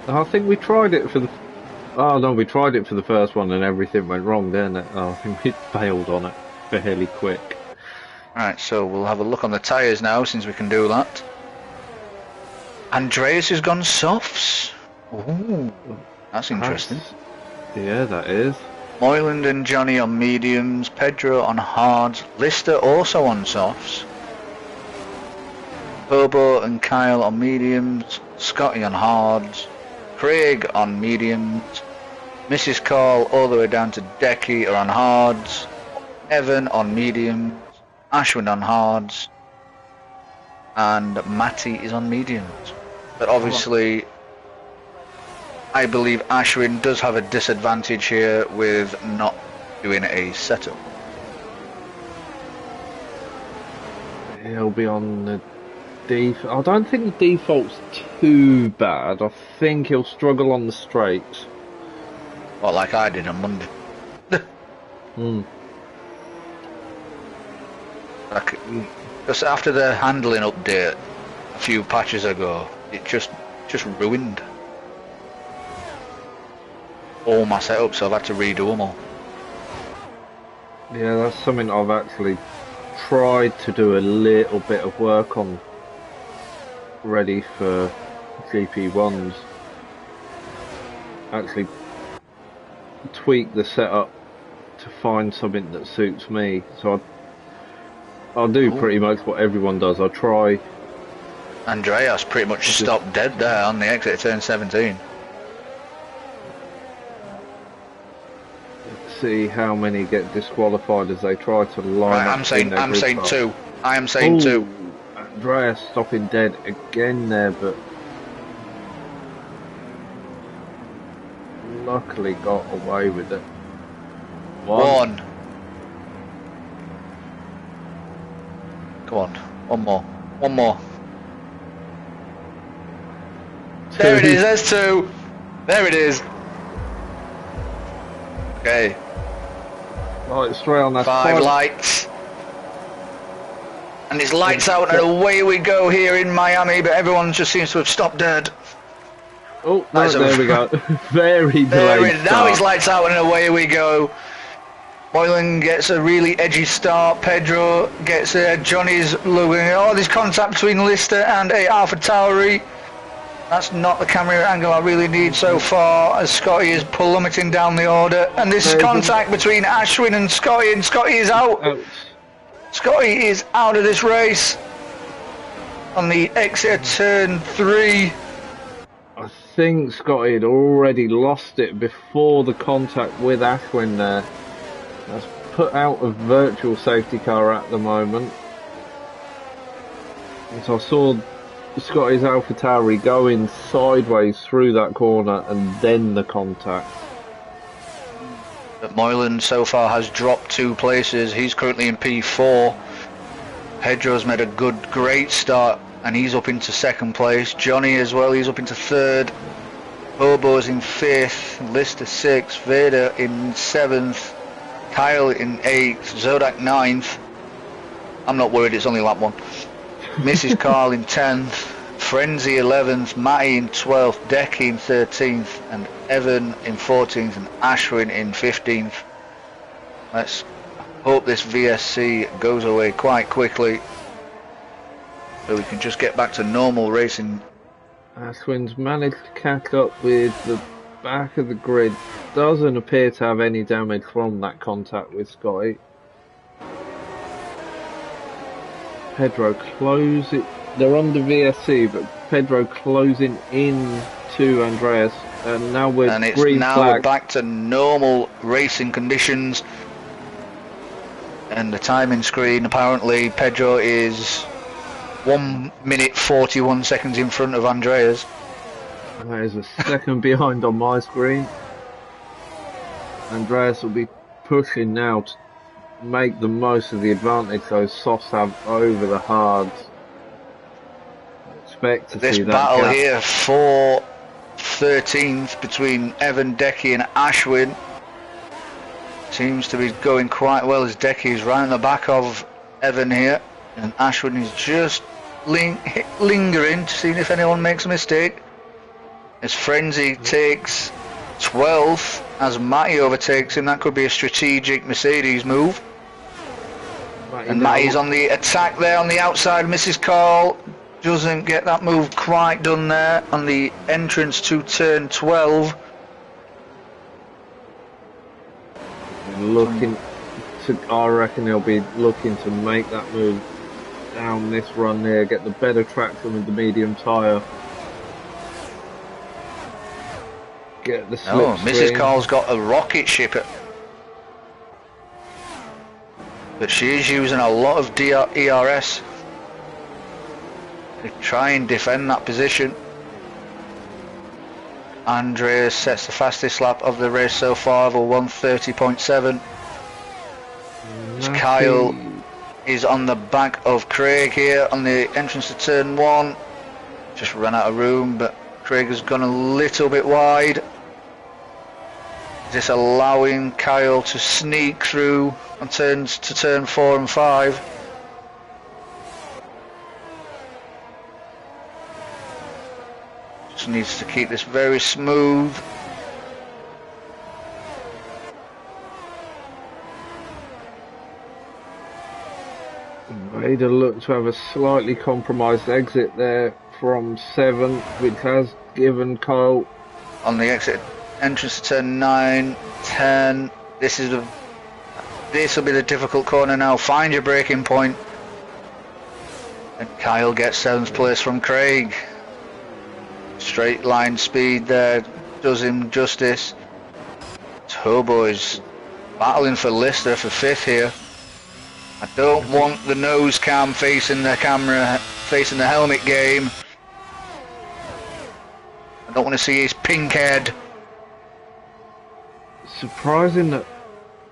I think we tried it for the. Oh no, we tried it for the first one and everything went wrong, didn't it? Oh, I think we failed on it fairly quick. Right, so we'll have a look on the tyres now, since we can do that. Andreas has gone softs. Ooh, that's interesting. Yeah, that is. Moyland and Johnny on mediums, Pedro on hards, Lister also on softs. Bobo and Kyle on mediums, Scotty on hards, Craig on mediums, Mrs. Call all the way down to Decky are on hards, Evan on mediums, Ashwin on hards, and Matty is on mediums. But obviously, I believe Ashwin does have a disadvantage here with not doing a setup. He'll be on the I don't think the default's too bad. I think he'll struggle on the straights. Well, like I did on Monday. Like, just after the handling update a few patches ago, it just ruined all my setups, so I've had to redo them all. Yeah, that's something I've actually tried to do a little bit of work on, ready for GP1s. Actually tweak the setup to find something that suits me. So I'll do pretty much what everyone does. I'll try. Andreas pretty much stopped dead there on the exit of turn 17. See how many get disqualified as they try to line up. I'm saying two. I am saying two. Andreas stopping dead again there, but luckily got away with it. One. Come on, one more. Two. There it is, there's two. There it is. Okay. Right, straight on that. Five lights. And it's lights out and away we go here in Miami, but everyone just seems to have stopped dead. Oh, no, there we go. Very delayed now it's lights out and away we go. Moylan gets a really edgy start. Pedro gets Johnny's looking. Oh, there's contact between Lister and a Alpha Tauri. That's not the camera angle I really need so far, as Scotty is plummeting down the order. And this contact between Ashwin and Scotty is out. Ouch. Scotty is out of this race on the exit of turn 3. I think Scotty had already lost it before the contact with Ashwin there. That's put out a virtual safety car at the moment. And so I saw Scotty's AlphaTauri going sideways through that corner and then the contact. But Moylan so far has dropped 2 places. He's currently in P4. Pedro's made a great start and he's up into 2nd place. Johnny as well, he's up into 3rd. Bobo's in 5th. Lister 6th. Vader in 7th. Kyle in 8th. Zodak 9th. I'm not worried, it's only lap 1. Mrs. Carl in 10th. Frenzy 11th. Matty in 12th. Decky in 13th. And Evan in 14th. And Ashwin in 15th. Let's hope this VSC goes away quite quickly, so we can just get back to normal racing. Ashwin's managed to catch up with the back of the grid. Doesn't appear to have any damage from that contact with Scotty. Pedro close it. They're on the VSC, but Pedro closing in to Andreas. And now we're green flag. We're back to normal racing conditions. And the timing screen, apparently Pedro is 1 minute 41 seconds in front of Andreas. That is a second behind on my screen. Andreas will be pushing now to make the most of the advantage those softs have over the hards. I expect to see that battle gap here for 13th between Evan, Decky and Ashwin. Seems to be going quite well as Decky is right on the back of Evan here. And Ashwin is just lingering to see if anyone makes a mistake. As Frenzy takes 12th, as Matty overtakes him, that could be a strategic Mercedes move. And Matty's on the attack there on the outside. Mrs. Carl doesn't get that move quite done there on the entrance to turn 12. Looking to, I reckon he'll be looking to make that move down this run there, get the better traction with the medium tyre. Get the slipstream. Oh, Mrs. Carl's got a rocket ship, but she is using a lot of ERS to try and defend that position. Andreas sets the fastest lap of the race so far, of a 1:30.7. Kyle is on the back of Craig here on the entrance to turn 1. Just ran out of room, but Craig has gone a little bit wide. Is this allowing Kyle to sneak through on turns to turn 4 and 5? Just needs to keep this very smooth. Vader looked to have a slightly compromised exit there from 7, which has given Kyle on the exit entrance to turn 9, 10. This will be the difficult corner now. Find your braking point. And Kyle gets 7th place from Craig. Straight line speed there does him justice. Turbo is battling for Lister for 5th here. I don't want the nose cam facing the camera, facing the helmet game. I don't want to see his pink head. Surprising that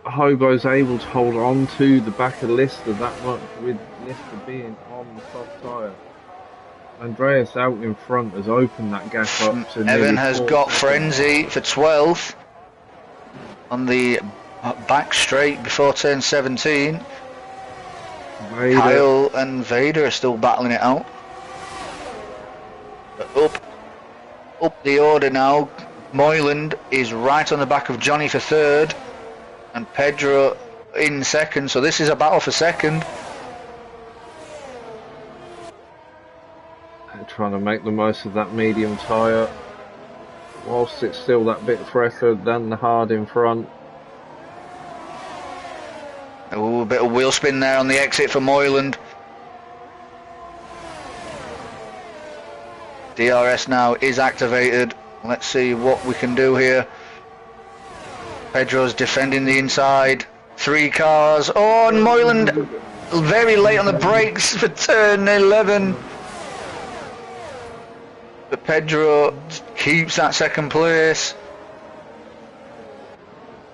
Hobo's able to hold on to the back of Lister that much, with Lister being on the soft tyre. Andreas out in front has opened that gap up to Evan has got seconds. Frenzy for 12th on the back straight before turn 17. Vader. Kyle and Vader are still battling it out. But up the order now. Moyland is right on the back of Johnny for 3rd, and Pedro in 2nd. So this is a battle for 2nd. They're trying to make the most of that medium tyre, whilst it's still that bit fresher than the hard in front. A bit of wheel spin there on the exit for Moyland. DRS now is activated. Let's see what we can do here. Pedro's defending the inside. 3 cars. Oh, and Moyland very late on the brakes for turn 11. But Pedro keeps that 2nd place.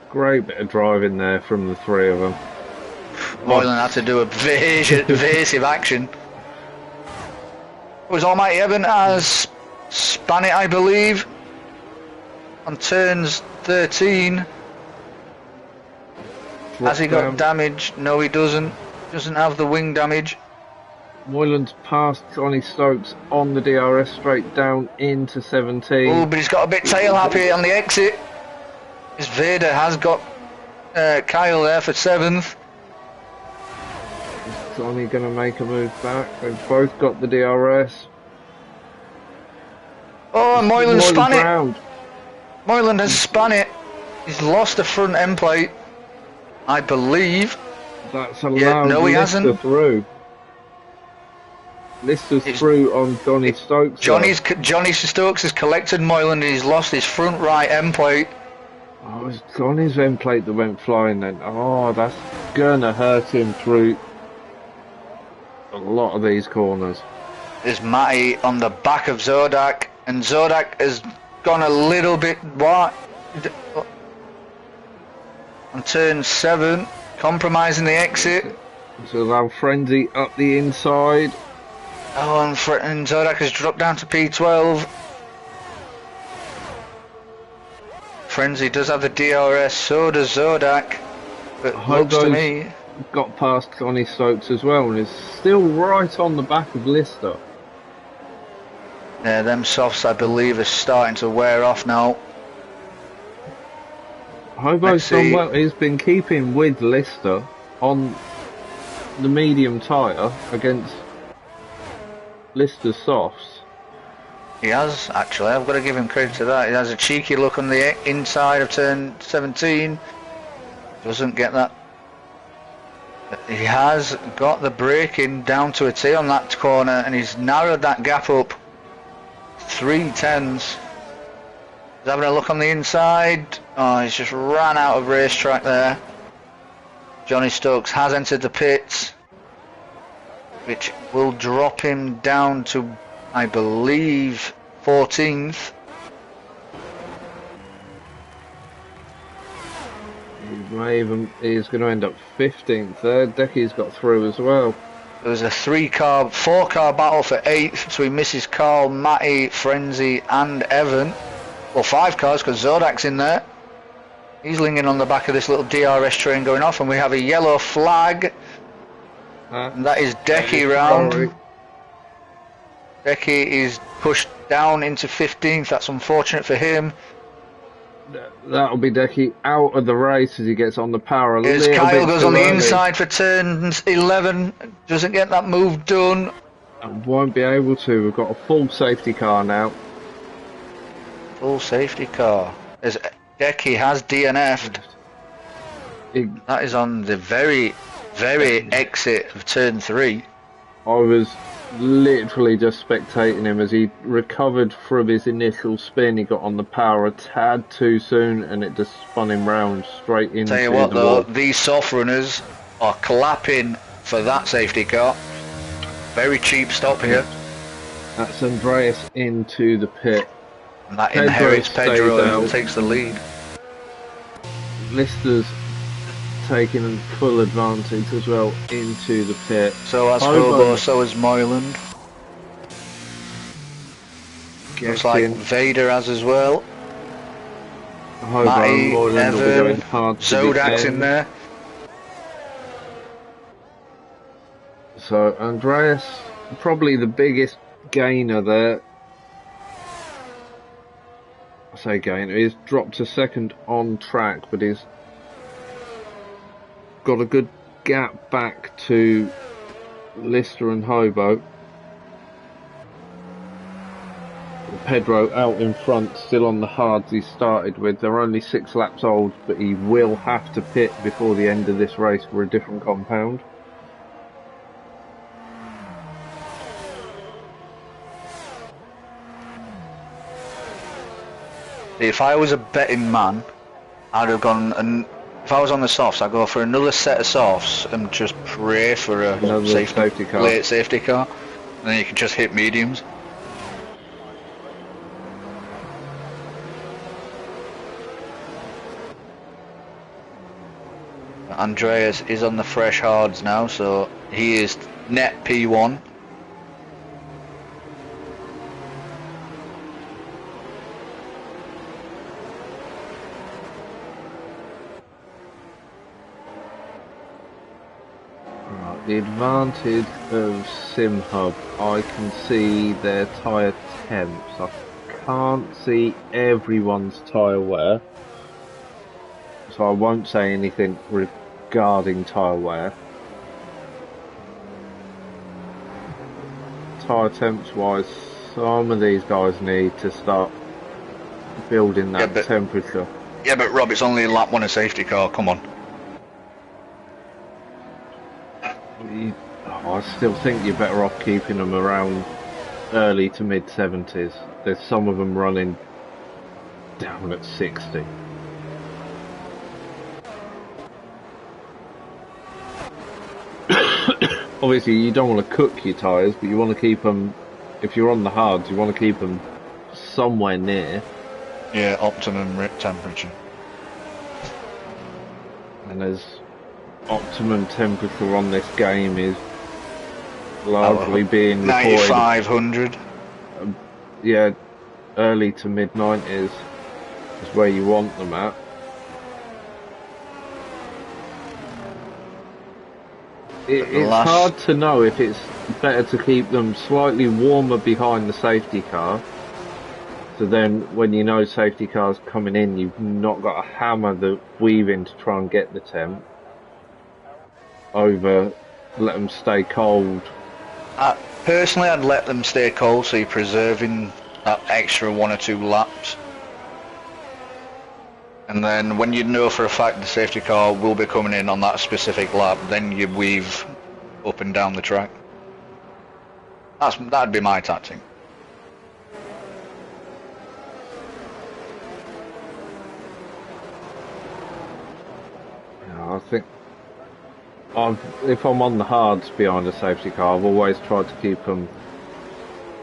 Great bit of driving there from the 3 of them. Moyland had to do a evasive action. It was Almighty Evan has span it, I believe, on turns 13. Has he got damage? No, he doesn't. Doesn't have the wing damage. Moyland's passed Johnny Stokes on the DRS straight down into 17. Oh, but he's got a bit tail happy on the exit. His Vader has got Kyle there for 7th. Is Johnny going to make a move back? They've both got the DRS. Oh, and Moyland spun ground. it. Moyland has spun it. He's lost the front end plate, I believe. That's allowed no, he Lister hasn't. through. Lister's through on Johnny Stokes. Johnny Stokes has collected Moyland and he's lost his front right end plate. Oh, it's Johnny's end plate that went flying then. Oh, that's gonna hurt him through a lot of these corners. There's Matty on the back of Zodak, and Zodak has gone a little bit wide on turn 7, compromising the exit. So now Frenzy up the inside. Oh, and Zodak has dropped down to P12. Frenzy does have the DRS, so does Zodak. It looks to Hobo's me. got past Connie Stokes as well and is still right on the back of Lister. Yeah, them softs I believe are starting to wear off now. Hobo's done well. He's been keeping with Lister on the medium tyre against Lister's softs. He has, actually. I've got to give him credit to that. He has a cheeky look on the inside of turn 17. Doesn't get that. He has got the braking down to a T on that corner, and he's narrowed that gap up 3/10. He's having a look on the inside. Oh, he's just ran out of racetrack there. Johnny Stokes has entered the pits, which will drop him down to, I believe, 14th. He's going to end up 15th there. Decky's got through as well. There was a 4-car battle for 8th between Mrs. Carl, Matty, Frenzy and Evan. Well, 5 cars because Zodak's in there. He's lingering on the back of this little DRS train going off, and we have a yellow flag. And that is Decky round. Decky is pushed down into 15th. That's unfortunate for him. That'll be Decky out of the race as he gets on the power a Here's little Kyle bit goes too on the early. inside for turns 11. Doesn't get that move done. And won't be able to. We've got a full safety car now. Full safety car. As Decky has DNF'd. That is on the very exit of turn 3. I was literally just spectating him as he recovered from his initial spin. He got on the power a tad too soon and it just spun him round straight into Tell you what the though, wall. these soft runners are clapping for that safety car. Very cheap stop here. That's Andreas into the pit. And that inherits Pedro and takes the lead. Lister's taking full advantage as well into the pit. So has Hobo, so has Moyland. Looks like Vader has as well. Hobo, Matty, Moyland Evan, will be going hard to Zodak's the in there. So Andreas, probably the biggest gainer there. I say gainer, he's dropped to second on track, but he's got a good gap back to Lister and Hobo. Pedro out in front, still on the hards he started with. They're only 6 laps old, but he will have to pit before the end of this race for a different compound. If I was a betting man, I'd have gone, and if I was on the softs, I'd go for another set of softs and just pray for a safety car. late safety car. And then you can just hit mediums. Andreas is on the fresh hards now, so he is net P1. The advantage of SimHub, I can see their tyre temps. I can't see everyone's tyre wear, so I won't say anything regarding tyre wear. Tyre temps wise, some of these guys need to start building that temperature. Yeah, but Rob, it's only lap 1 a safety car, come on. I still think you're better off keeping them around early to mid 70s. There's some of them running down at 60. Obviously you don't want to cook your tyres, but you want to keep them, if you're on the hards, you want to keep them somewhere near. Yeah, optimum temperature. And there's optimum temperature on this game is largely being reported. 9500. Yeah, early to mid 90s is where you want them at. The It's last hard to know if it's better to keep them slightly warmer behind the safety car. So then, when you know safety car's coming in, you've not got to hammer the weaving to try and get the temp. Over, let them stay cold. personally, I'd let them stay cold so you're preserving that extra 1 or 2 laps. And then when you know for a fact the safety car will be coming in on that specific lap, then you weave up and down the track. That'd be my tactic. I think if I'm on the hards behind a safety car, I've always tried to keep them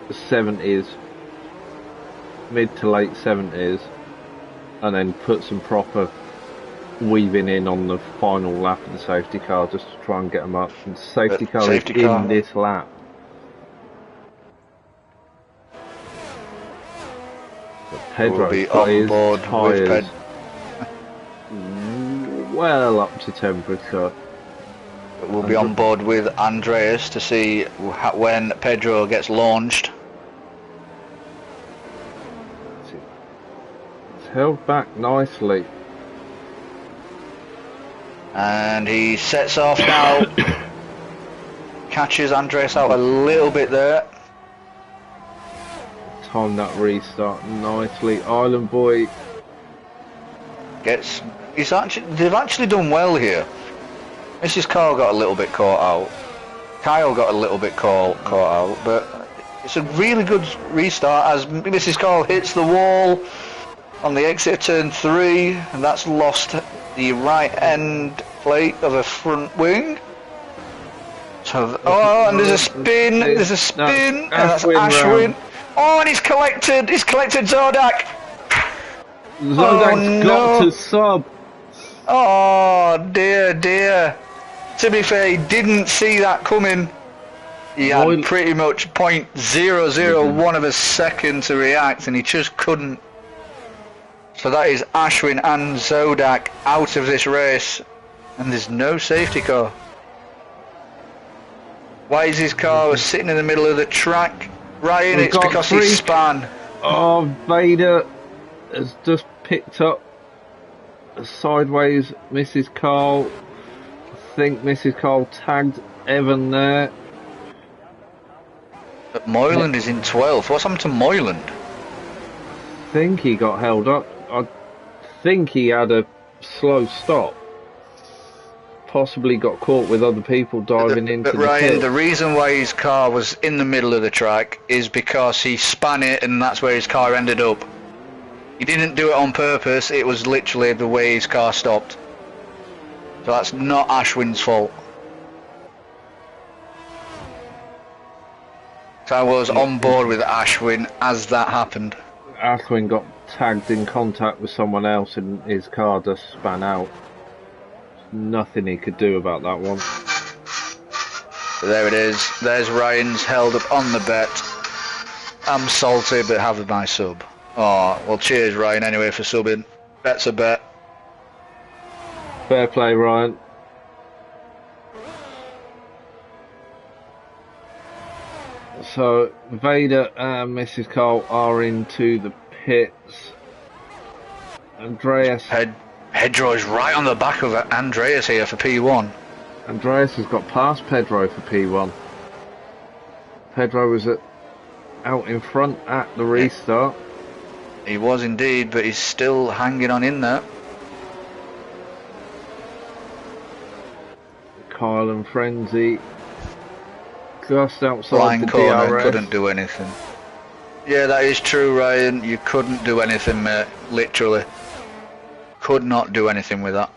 70s, mid to late 70s, and then put some proper weaving in on the final lap of the safety car just to try and get them up. And the safety car is in this lap. But Pedro's will be got on board tyres with well up to temperature. We'll be on board with Andreas to see when Pedro gets launched. It's held back nicely. And he sets off now. Catches Andreas out a little bit there. Time that restart nicely. Island Boy they've actually done well here. Mrs. Carl got a little bit caught out. Kyle got a little bit caught out, but it's a really good restart as Mrs. Carl hits the wall on the exit of turn 3, and that's lost the right end plate of the front wing. So, and there's a spin, and that's Ashwin. Oh, and he's collected Zodak. Zodak's got to sub. Oh dear. To be fair, he didn't see that coming. He had pretty much 0.001 of a second to react, and he just couldn't. So that is Ashwin and Zodak out of this race, and there's no safety car. Why is his car sitting in the middle of the track? Ryan, it's because he span. Oh, Vader has just picked up a sideways Mrs. Carl. I think Mrs. Carl tagged Evan there. But Moyland is in 12th. What's happened to Moyland? I think he got held up. I think he had a slow stop. Possibly got caught with other people diving into the Ryan, pit. the reason why his car was in the middle of the track is because he span it, and that's where his car ended up. He didn't do it on purpose, it was literally the way his car stopped. So that's not Ashwin's fault. So I was on board with Ashwin as that happened. Ashwin got tagged in contact with someone else and his car just span out. Nothing he could do about that one. So there it is. There's Ryan's held up on the bet. I'm salty, but have my sub. Oh, well, cheers, Ryan, anyway, for subbing. Bet's a bet. Fair play, Ryan. So, Vader and Mrs. Cole are into the pits. Andreas... Pedro is right on the back of Andreas here for P1. Andreas has got past Pedro for P1. Pedro was out in front at the restart. He was indeed, but he's still hanging on in there. Kyle and Frenzy just outside Blind the corner, DRS. couldn't do anything. Yeah, that is true, Ryan. You couldn't do anything, mate. Literally. Could not do anything with that.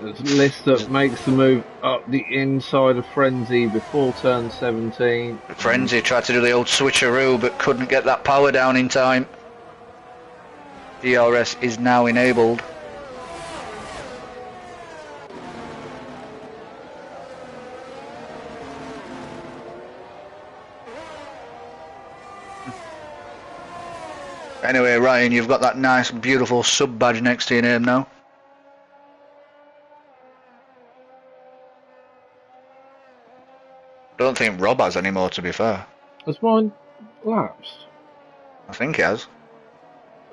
There's Lister makes the move up the inside of Frenzy before turn 17. Frenzy tried to do the old switcheroo but couldn't get that power down in time. DRS is now enabled. Anyway, Ryan, you've got that nice, beautiful sub badge next to your name now. don't think Rob has anymore, to be fair. Has mine lapsed? I think he has.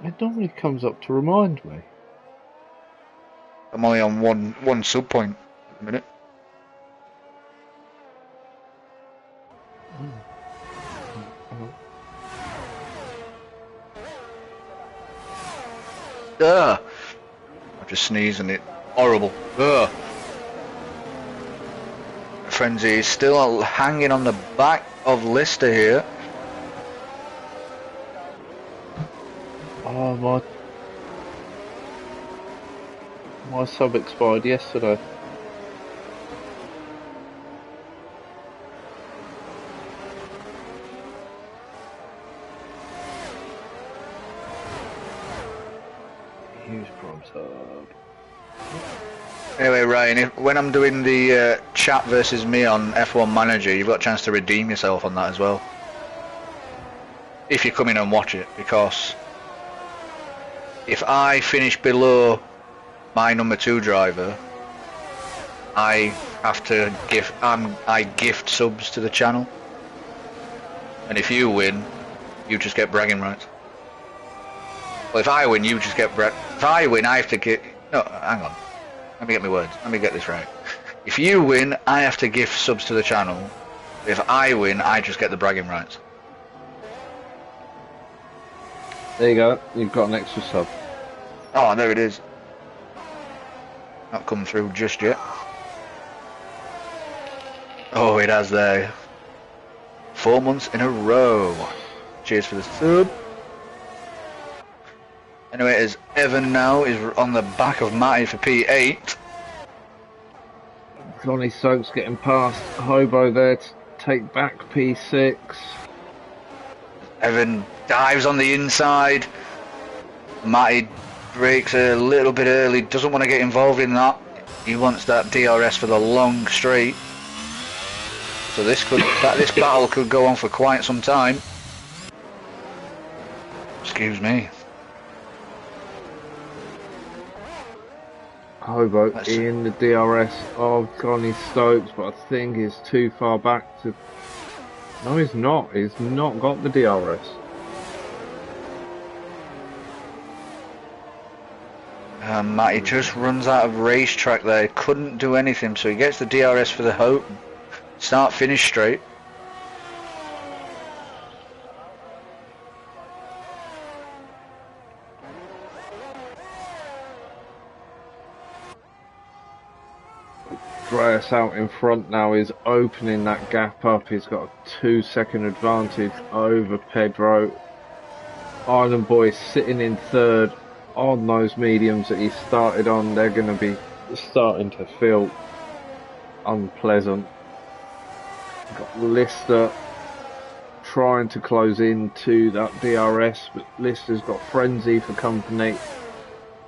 It normally comes up to remind me. I'm only on one sub point at the minute. Ugh! I just sneezed and it horrible. Ugh! Frenzy is still hanging on the back of Lister here. Oh, my sub expired yesterday. Use Prime sub. Anyway, Ryan, when I'm doing the chat versus me on F1 Manager, you've got a chance to redeem yourself on that as well. If you come in and watch it, because if I finish below my number 2 driver, I have to I gift subs to the channel, and if you win, you just get bragging rights. Well, if I win, you just get If I win, I have to get. No, hang on. Let me get my words. Let me get this right. If you win, I have to gift subs to the channel. If I win, I just get the bragging rights. There you go. You've got an extra sub. Oh, there it is. Not come through just yet. Oh, it has there. 4 months in a row. Cheers for the sub. Anyway, as Evan now is on the back of Matty for P8. Johnny Stokes getting past Hobo there to take back P6. Evan dives on the inside. Matty brakes a little bit early, doesn't want to get involved in that. He wants that DRS for the long straight. So this battle could go on for quite some time. Excuse me. Hobo in the DRS of Johnny Stokes, but I think he's too far back to... No, he's not. He's not got the DRS. Matty just runs out of racetrack there. Couldn't do anything, so he gets the DRS for the start-finish straight. Andreas out in front now is opening that gap up. He's got a 2-second advantage over Pedro. Island Boy sitting in third on those mediums that he started on. They're going to be starting to feel unpleasant. Got Lister trying to close into that DRS, but Lister's got Frenzy for company,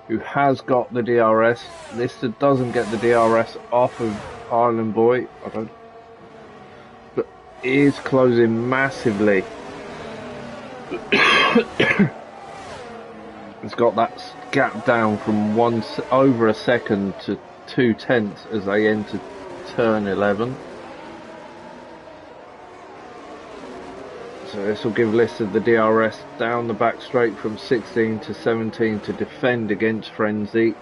who has got the DRS. Lister doesn't get the DRS off of Island Boy, but is closing massively. It's got that gap down from over a second to 0.2 as they enter turn 11. So this will give Lister the DRS down the back straight from 16 to 17 to defend against Frenzy.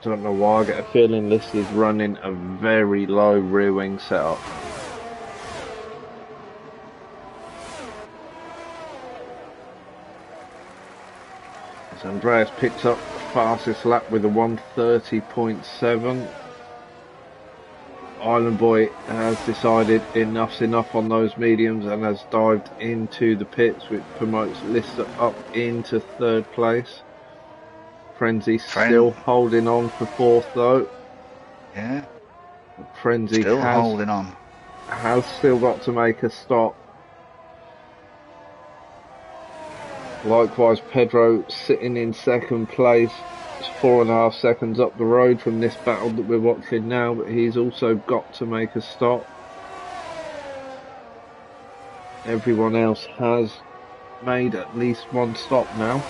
Don't know why, I get a feeling Lister's running a very low rear wing setup. So Andreas picks up the fastest lap with a 1:30.7. Island Boy has decided enough's enough on those mediums and has dived into the pits, which promotes Lister up into third place. Frenzy still holding on for fourth though. Yeah. Frenzy still holding on. Has still got to make a stop. Likewise, Pedro sitting in second place. It's 4.5 seconds up the road from this battle that we're watching now, but he's also got to make a stop. Everyone else has made at least one stop now.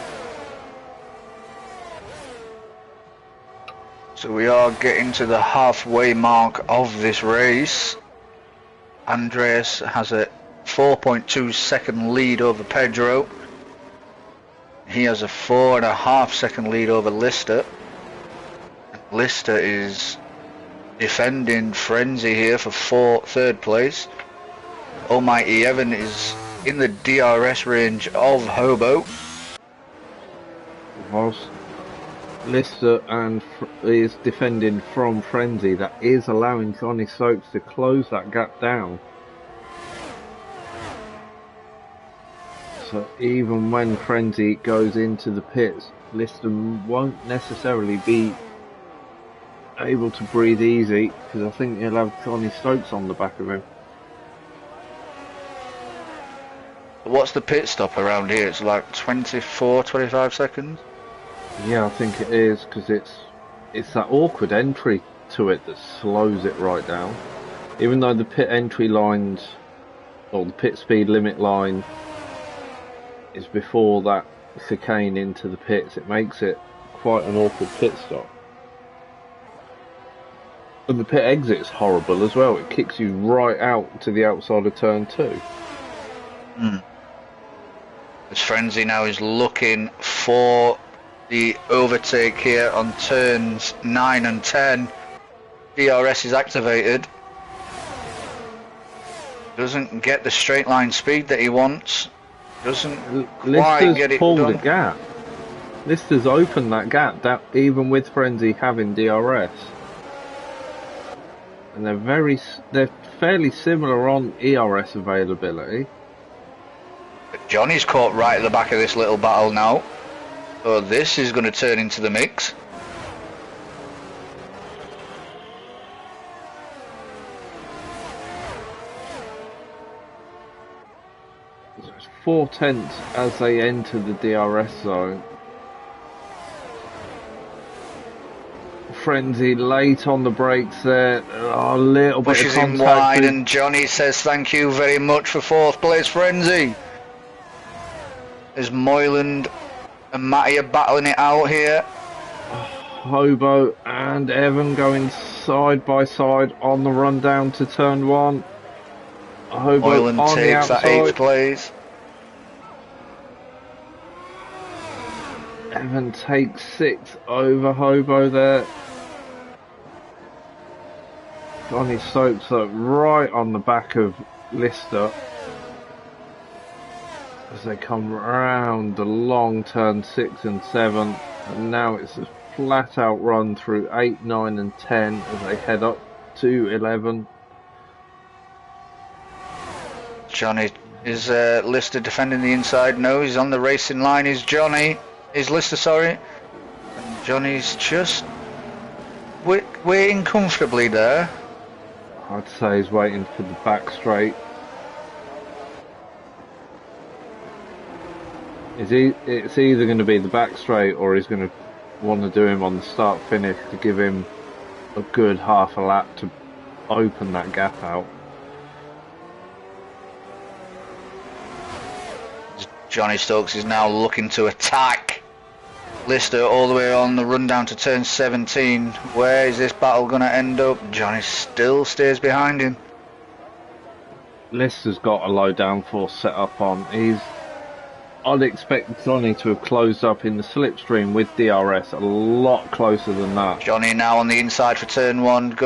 So we are getting to the halfway mark of this race. Andreas has a 4.2 second lead over Pedro. He has a 4.5 second lead over Lister. Lister is defending Frenzy here for third place. Almighty Evan is in the DRS range of Hobo. Whilst Lister is defending from Frenzy, that is allowing Johnny Stokes to close that gap down. So even when Frenzy goes into the pits, Lister won't necessarily be able to breathe easy, because I think he'll have Johnny Stokes on the back of him. What's the pit stop around here? It's like 24, 25 seconds? Yeah, I think it is, because it's that awkward entry to it that slows it right down. Even though the pit entry lines, or the pit speed limit line, is before that chicane into the pits, it makes it quite an awkward pit stop. And the pit exit is horrible as well. It kicks you right out to the outside of turn 2. As Frenzy now is looking for the overtake here on turns 9 and 10. DRS is activated. Doesn't get the straight line speed that he wants. Doesn't quite get it done. Lister's pulled a gap. Lister's opened that gap, even with Frenzy having DRS. And they're fairly similar on ERS availability. But Johnny's caught right at the back of this little battle now. So this is going to turn into the mix. So it's 4/10 as they enter the DRS zone. Frenzy late on the brakes there. A little bit Pushes of him contact. wide, and Johnny says thank you very much for fourth place, Frenzy. As Moyland and Matty are battling it out here. Hobo and Evan going side by side on the run down to turn 1. Hobo Moyland on the takes that outside. 8th place. Evan takes 6th over Hobo there. Johnny Stokes up right on the back of Lister as they come round the long turn 6 and 7, and now it's a flat out run through 8, 9 and 10 as they head up to 11. Johnny is Lister defending the inside. No, he's on the racing line. Is Lister, sorry. And Johnny's just waiting comfortably there. I'd say he's waiting for the back straight. It's either going to be the back straight, or he's going to want to do him on the start finish to give him a good half a lap to open that gap out. Johnny Stokes is now looking to attack Lister all the way on the run down to turn 17. Where is this battle going to end up? Johnny still stays behind him. Lister's got a low downforce set up on. I'd expect Johnny to have closed up in the slipstream with DRS a lot closer than that. Johnny now on the inside for turn 1,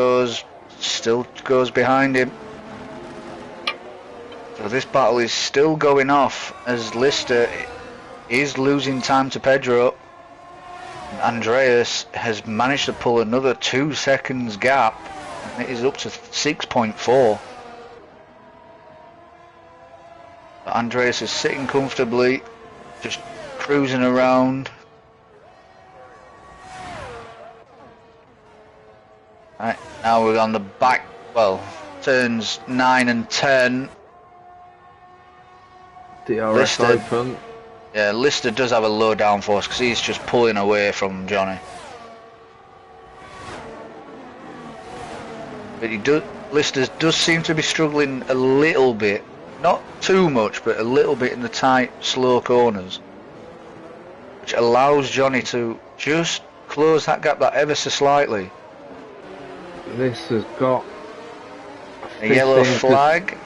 still goes behind him. So this battle is still going off as Lister is losing time to Pedro. Andreas has managed to pull another 2 seconds gap, and it is up to 6.4. Andreas is sitting comfortably, just cruising around. Right, now we're on the back, turns 9 and 10. DRS Lister, open. Yeah, Lister does have a low downforce because he's just pulling away from Johnny. But Lister does seem to be struggling a little bit. Not too much, but a little bit in the tight, slow corners. Which allows Johnny to just close that gap that ever so slightly. This has got A yellow 15 flag.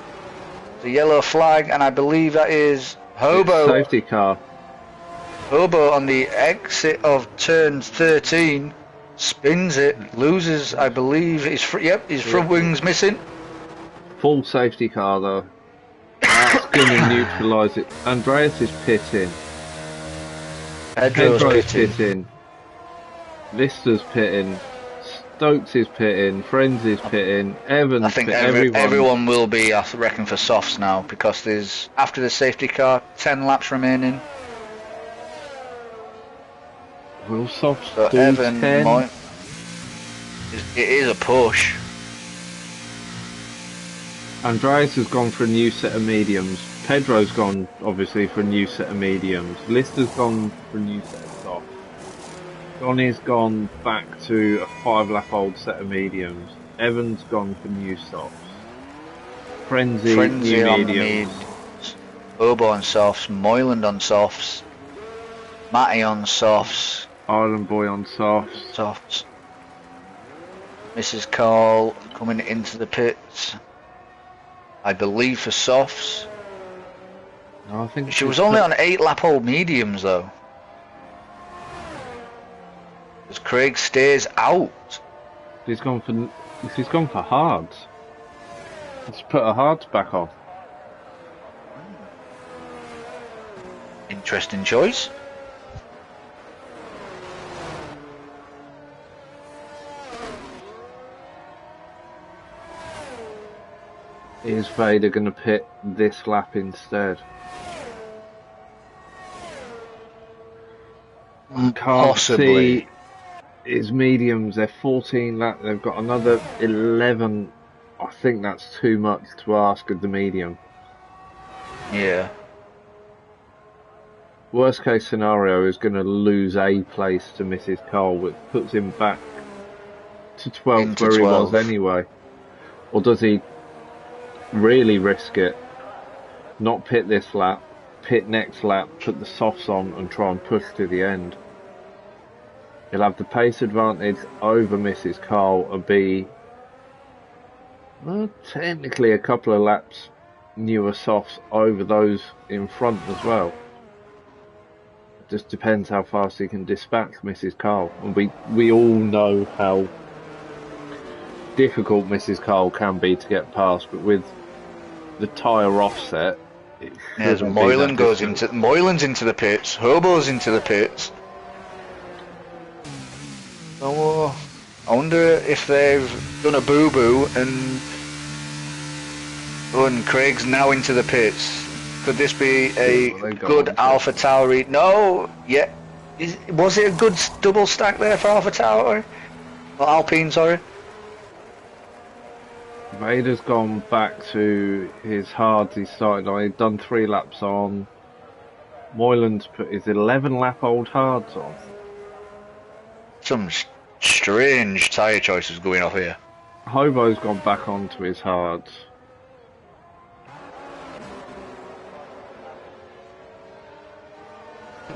The yellow flag, and I believe that is Hobo. Safety car. Hobo on the exit of turn 13 spins it, loses, I believe, his front wing's missing. Full safety car though. That's going to neutralise it. Andreas is pitting. Pedro's pitting. pitting. Lister's pitting. Stokes is pitting. Friends is pitting. Evans. I think everyone will be, I reckon, for softs now, because there's, after the safety car, 10 laps remaining. Will softs So do Evan 10? It is a push. Andreas has gone for a new set of mediums. Pedro's gone, obviously, for a new set of mediums. Lister's gone for a new set of softs. Johnny's gone back to a 5-lap-old set of mediums. Evan's gone for new softs. Frenzy new on mediums. Obo on softs. Moyland on softs. Matty on softs. Island Boy on softs. Softs. Mrs. Carl coming into the pits. I believe for softs. No, I think She was only on 8-lap-old mediums though. As Craig stays out. She's gone for hards. Let's put her hards back on. Interesting choice. Is Vader going to pit this lap instead? Can't Possibly. see his mediums. They're 14 laps. They've got another 11. I think that's too much to ask of the medium. Yeah. Worst case scenario is going to lose a place to Mrs. Cole, which puts him back to 12th Into where 12. he was anyway. Or does he really risk it? Not pit this lap, pit next lap, put the softs on and try and push to the end. He'll have the pace advantage over Mrs. Cole and be technically a couple of laps newer softs over those in front as well. It just depends how fast he can dispatch Mrs. Cole. And we all know how difficult Mrs. Cole can be to get past, but with the tyre offset, As Moyland goes into Moyland's into the pits, Hobo's into the pits. So I wonder if they've done a boo-boo and Craig's now into the pits. Could this be a good Alpha Tauri? No, yeah. Was it a good double stack there for Alpha Tauri? Or Alpine, sorry. Vader's gone back to his hards he started on. He'd done 3 laps on. Moyland's put his 11-lap-old hards on. Some strange tyre choices going off here. Hobo's gone back onto his hards.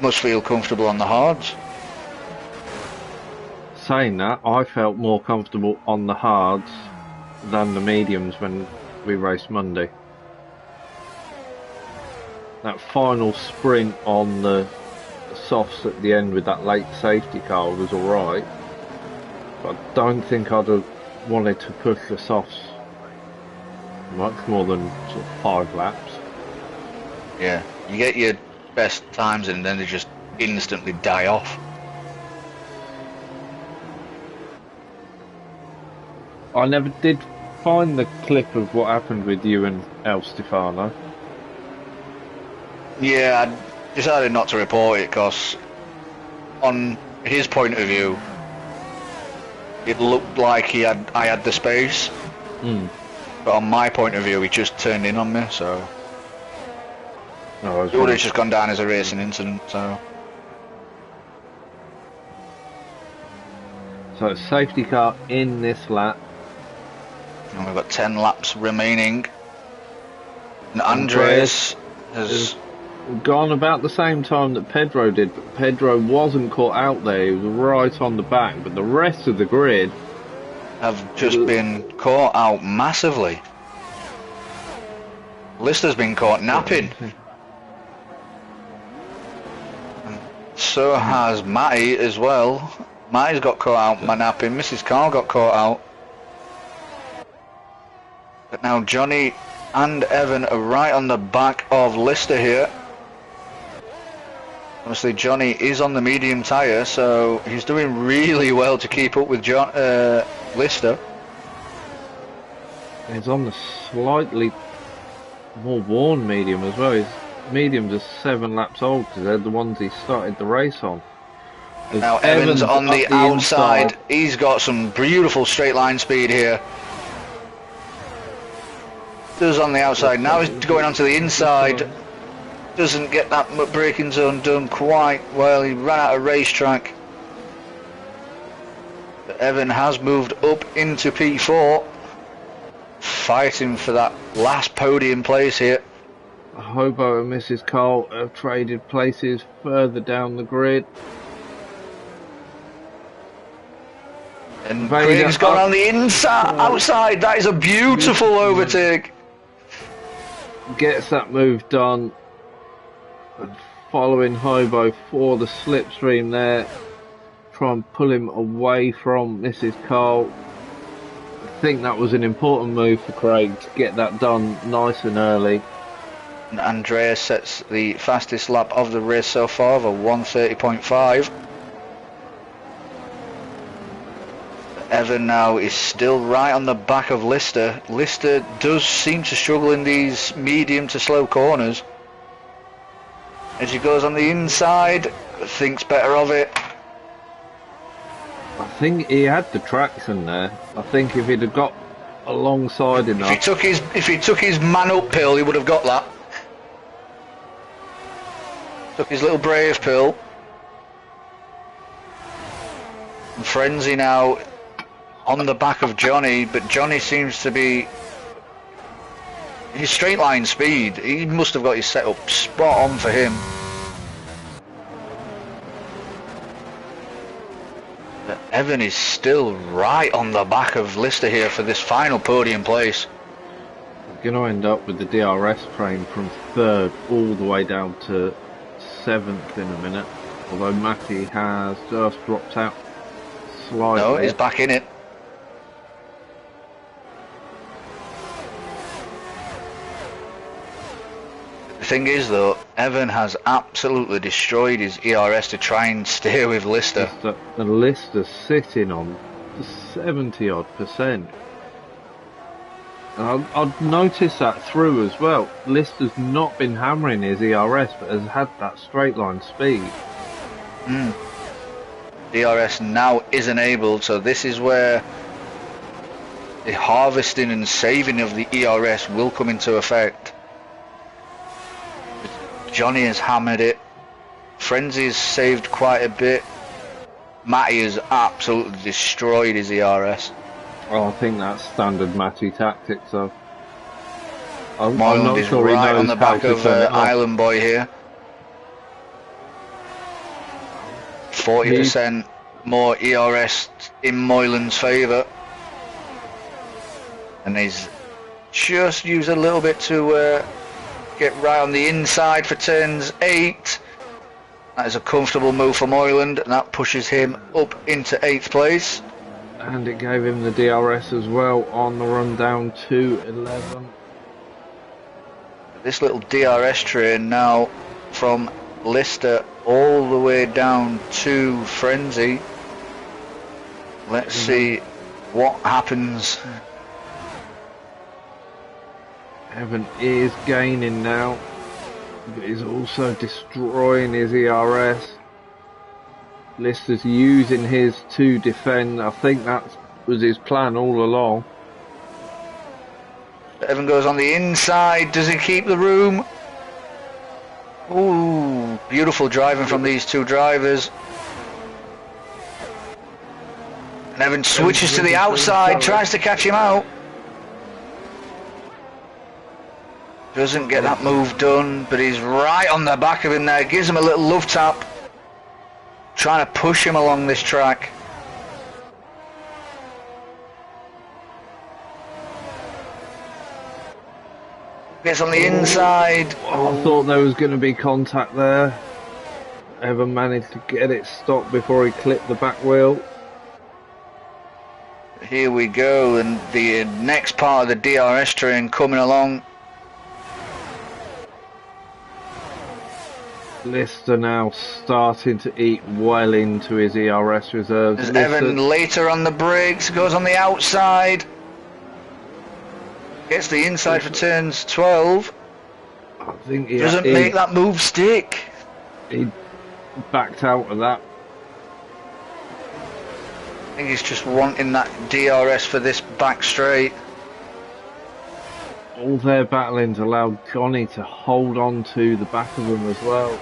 Must feel comfortable on the hards. Saying that, I felt more comfortable on the hards than the mediums when we raced Monday. That final sprint on the softs at the end with that late safety car was alright, but I don't think I'd have wanted to push the softs much more than sort of 5 laps. Yeah, you get your best times and then they just instantly die off. I never did find the clip of what happened with you and El Stefano. Yeah, I decided not to report it because on his point of view it looked like I had the space, but on my point of view he just turned in on me, so it would have just gone down as a racing incident. So it's safety car in this lap. and we've got 10 laps remaining, and Andreas has Gone about the same time that Pedro did, but Pedro wasn't caught out there. He was right on the back, but the rest of the grid have just been caught out massively. Lister's been caught napping. And so has Matty as well. Matty's got caught out napping. Mrs. Carl got caught out. But now Johnny and Evan are right on the back of Lister here. Obviously Johnny is on the medium tyre, so he's doing really well to keep up with Lister. He's on the slightly more worn medium as well. His mediums are 7 laps old because they're the ones he started the race on. Now Evans on the outside. He's got some beautiful straight line speed here. Does on the outside. Now he's going onto the inside. Doesn't get that braking zone done quite well. He ran out of racetrack. But Evan has moved up into P4. Fighting for that last podium place here. Hobo and Mrs. Cole have traded places further down the grid. And Craig's gone on the inside, outside. That is a beautiful overtake. Gets that move done. And following Hobo for the slipstream there. Try and pull him away from Mrs. Cole. I think that was an important move for Craig to get that done nice and early. And Andreas sets the fastest lap of the race so far of a 1:30.5. Evan now is still right on the back of Lister. Lister does seem to struggle in these medium to slow corners. As he goes on the inside, thinks better of it. I think he had the traction there. I think if he'd have got alongside enough. If he took his man up pill, he would have got that. Took his little brave pill. And Frenzy now on the back of Johnny, but Johnny seems to be his straight line speed. He must have got his setup spot on for him. But Evan is still right on the back of Lister here for this final podium place. We're going to end up with the DRS train from 3rd all the way down to 7th in a minute. Although Matty has just dropped out slightly. No, he's back in it. The thing is though, Evan has absolutely destroyed his ERS to try and stay with Lister. The Lister's sitting on 70 odd %. And I've noticed that through as well. Lister's not been hammering his ERS but has had that straight line speed. DRS now is enabled, so this is where the harvesting and saving of the ERS will come into effect. Johnny has hammered it. Frenzy's saved quite a bit. Matty has absolutely destroyed his ERS. Well, I think that's standard Matty tactics though. Moyland is sure right on the back of Island Boy here. 40% more ERS in Moyland's favour. And he's just used a little bit to get right on the inside for turns 8. That is a comfortable move for Moyland, and that pushes him up into 8th place. And it gave him the DRS as well on the run down to 11. This little DRS train now from Lister all the way down to Frenzy. Let's see what happens. Evan is gaining now, but he's also destroying his ERS. Lister's using his to defend. I think that was his plan all along. Evan goes on the inside. Does he keep the room? Ooh, beautiful driving from these two drivers. And Evan switches to the outside, tries to catch him out. Doesn't get that move done, but he's right on the back of him there. Gives him a little love tap. Trying to push him along this track. Gets on the inside. I thought there was going to be contact there. Evan managed to get it stopped before he clipped the back wheel. Here we go, and the next part of the DRS train coming along. Lister now starting to eat well into his ERS reserves. As Evan later on the brakes, goes on the outside. Gets the inside for turns 12. I think he doesn't make that move stick. He backed out of that. I think he's just wanting that DRS for this back straight. All their battling's allowed Johnny to hold on to the back of them as well.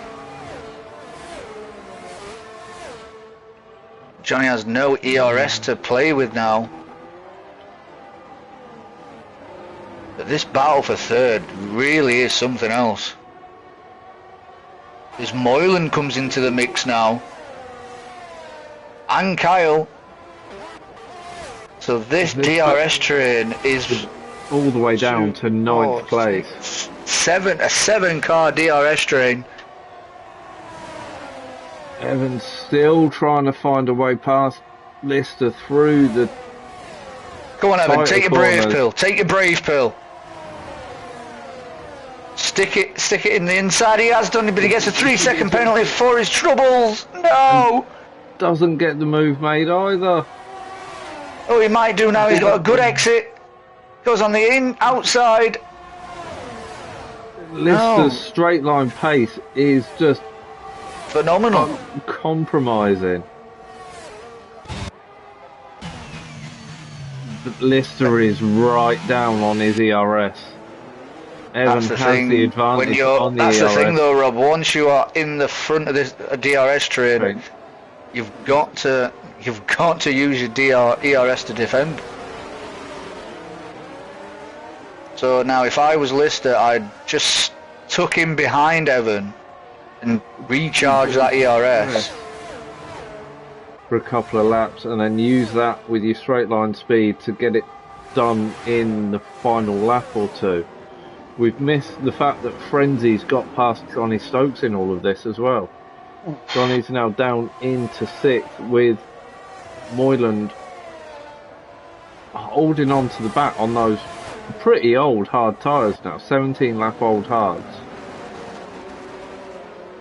Johnny has no ERS to play with now. But this battle for third really is something else. As Moylan comes into the mix now. And Kyle. So this DRS train is all the way down to 9th place. A 7-car DRS train. Evan's still trying to find a way past Lister through the... Go on, Evan, take your brave pill. Take your brave pill. Stick it in the inside. He has done it, but he gets a 3-second penalty for his troubles. No! Doesn't get the move made either. Oh, he might do now. He's got a good exit. Goes on the outside. Lister's straight line pace is just phenomenal. Compromising. But Lister is right down on his ERS. Evan has the advantage on the ERS. That's the thing though, Rob. Once you are in the front of this DRS train, right, you've got to use your ERS to defend. So now if I was Lister, I'd just tuck him behind Evan and recharge that ERS for a couple of laps, and then use that with your straight line speed to get it done in the final lap or two. We've missed the fact that Frenzy's got past Johnny Stokes in all of this as well. Johnny's now down into 6th with Moyland holding on to the back on those pretty old hard tyres now, 17 lap old hards.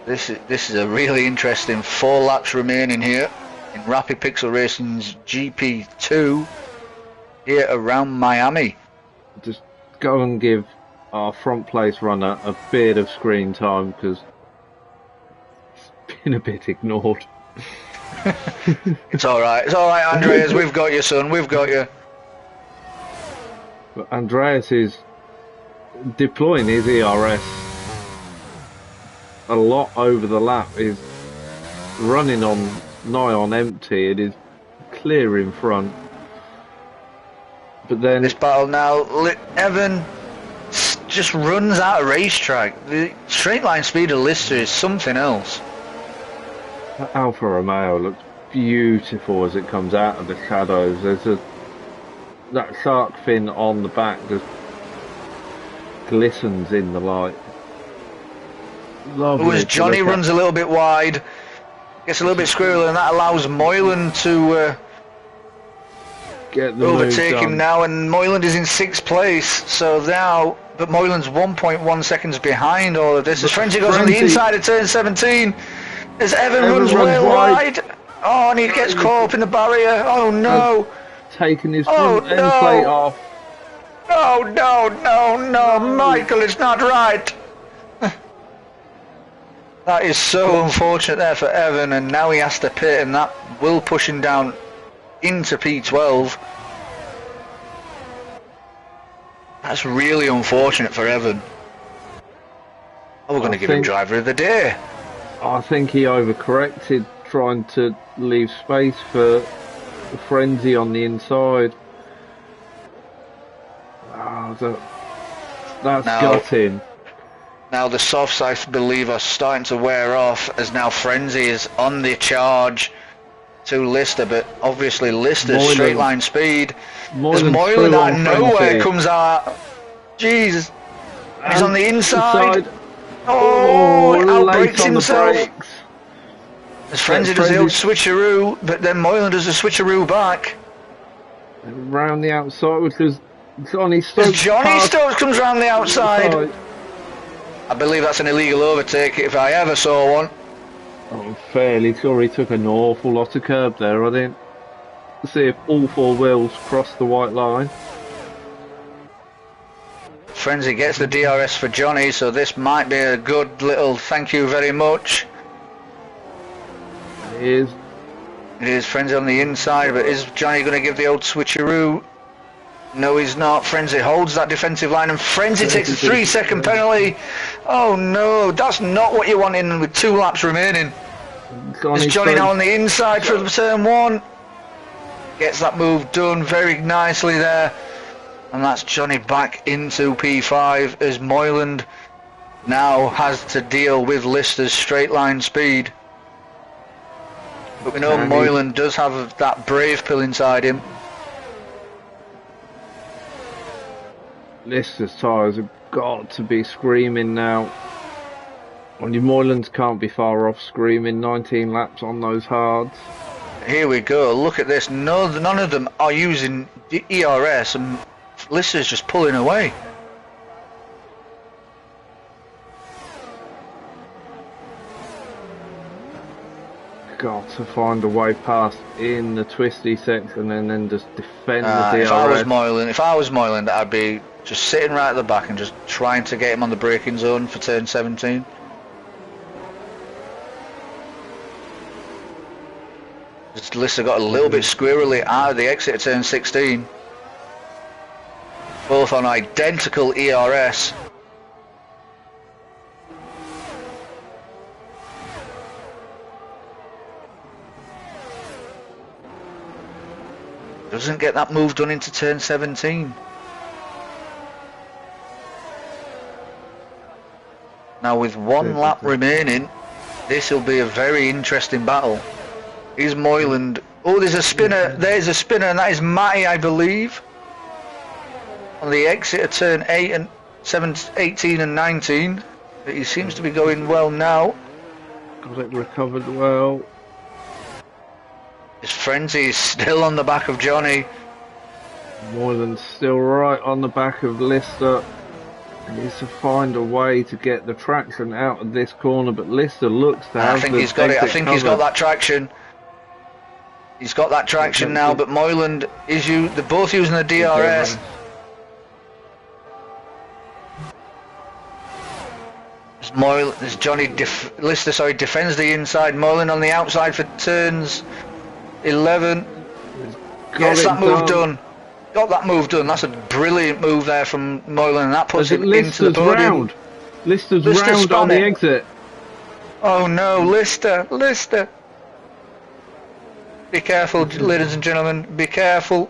This is a really interesting 4 laps remaining here in Rapid Pixel Racing's GP2 here around Miami. Just go and give our front place runner a bit of screen time because it's been a bit ignored. It's alright, Andreas, we've got you, son, we've got you. But Andreas is deploying his ERS a lot over the lap, is running on nigh on empty, it is clear in front. But then this battle now, Evan just runs out of racetrack. The straight line speed of Lister is something else. That Alfa Romeo looks beautiful as it comes out of the shadows. There's that shark fin on the back just glistens in the light. Lovely. As Johnny runs a little bit wide, gets a little bit squirrely, and that allows Moylan to get the overtake him now, and Moylan is in 6th place. So now, but Moylan's 1.1 seconds behind all of this. As Frenzy goes on the inside of turn 17, as Evan runs well wide. Oh, and he gets caught up in the barrier. Oh no! Taking his front end plate off. No, Michael, it's not right. That is so unfortunate there for Evan, and now he has to pit, and that will push him down into P12. That's really unfortunate for Evan. Oh, we're going to give him driver of the day. I think he overcorrected trying to leave space for Frenzy on the inside. That's Now, gutting. now the softs, I believe, are starting to wear off as now Frenzy is on the charge to Lister, but obviously Lister's straight Moylan. line speed. As Moylan's Moylan through out on of nowhere Frenzy. comes out. Jesus. And he's on the inside. Oh, Oh, late outbreaks on the himself. brakes. As Frenzy does the old switcheroo, but then Moylan does the switcheroo back. Round the outside, because Johnny Stokes. Johnny Stokes comes round the outside. I believe that's an illegal overtake if I ever saw one. I'm fairly sure he took an awful lot of curb there. I didn't see if all four wheels crossed the white line. Frenzy gets the DRS for Johnny, so this might be a good little thank you very much. It is Frenzy on the inside, but is Johnny going to give the old switcheroo? No, he's not. Frenzy holds that defensive line, and Frenzy takes a 3-second penalty. Oh no, that's not what you want in with 2 laps remaining. Is Johnny now on the inside for turn 1? Gets that move done very nicely there. And that's Johnny back into P5 as Moylan now has to deal with Lister's straight line speed. But we know Moylan does have that brave pill inside him. Lister's tyres have got to be screaming now. And your Moylan's can't be far off screaming. 19 laps on those hards. Here we go. Look at this. No, none of them are using the ERS, and Lister's just pulling away. Got to find a way past in the twisty section and then just defend the DRS. If I was Moylan, I'd be just sitting right at the back and just trying to get him on the braking zone for turn 17. Just Lister got a little bit squirrely out of the exit at turn 16. Both on identical ERS. Doesn't get that move done into turn 17. Now with 1 lap remaining, this will be a very interesting battle. Is Moylan... Oh, there's a spinner. There's a spinner, and that is Matty, I believe. On the exit of turn 8 and 18 and 19. But he seems to be going well now. Got it recovered well. His Frenzy is still on the back of Johnny. Moylan's still right on the back of Lister. He needs to find a way to get the traction out of this corner, but Lister looks to have I think he's got it. I think he's got that traction. He's got that traction now, but Moylan is they're both using the DRS. As Johnny Lister defends the inside. Moylan on the outside for turns 11. Gets that move done. Got that move done. That's a brilliant move there from Moylan, and that puts him into the podium. Lister's round on the exit. Oh no, Lister. Be careful, ladies and gentlemen. Be careful.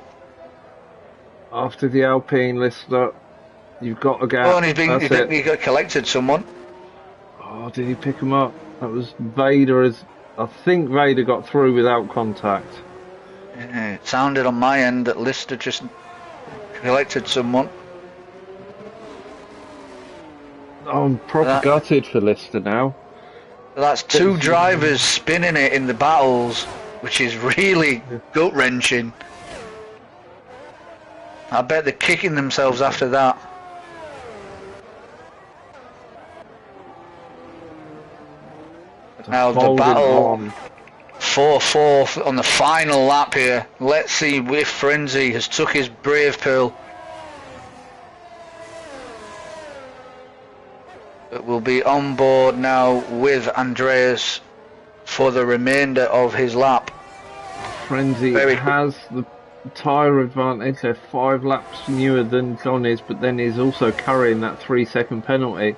After the Alpine, Lister, you've got to get. Oh, and he got collected someone. Oh, did he pick him up? That was Vader. I think Vader got through without contact. Yeah, it sounded on my end that Lister just collected someone. I'm proper gutted for Lister now. That's 2 drivers spinning it in the battles, which is really gut-wrenching. I bet they're kicking themselves after that. Now the battle 4-4 on the final lap here. Let's see if Frenzy has took his brave pill. But we'll be on board now with Andreas for the remainder of his lap. Frenzy has the tyre advantage. They're 5 laps newer than Johnny's, but then he's also carrying that 3-second penalty.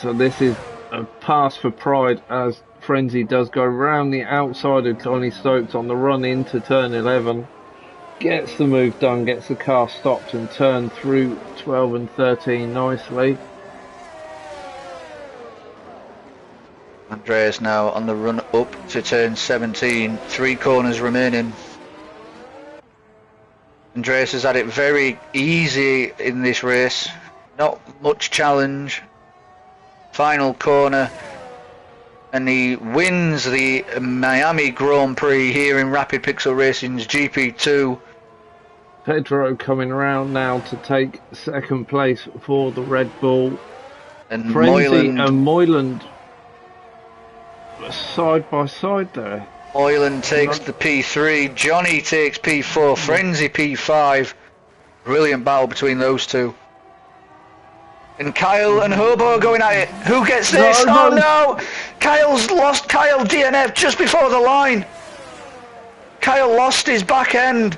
So this is a pass for pride as Frenzy does go round the outside of Johnny Stokes on the run into turn 11. Gets the move done, gets the car stopped and turned through 12 and 13 nicely. Andreas now on the run up to turn 17. 3 corners remaining. Andreas has had it very easy in this race. Not much challenge. Final corner. And he wins the Miami Grand Prix here in Rapid Pixel Racing's GP2. Pedro coming around now to take second place for the Red Bull. And Frenzy Moyland, and Moyland side by side there. Moyland takes the P3, Johnny takes P4, Frenzy P5. Brilliant battle between those two. And Kyle and Hobo going at it. Who gets this? No, Oh no. no! Kyle's lost. Kyle DNF just before the line. Kyle lost his back end.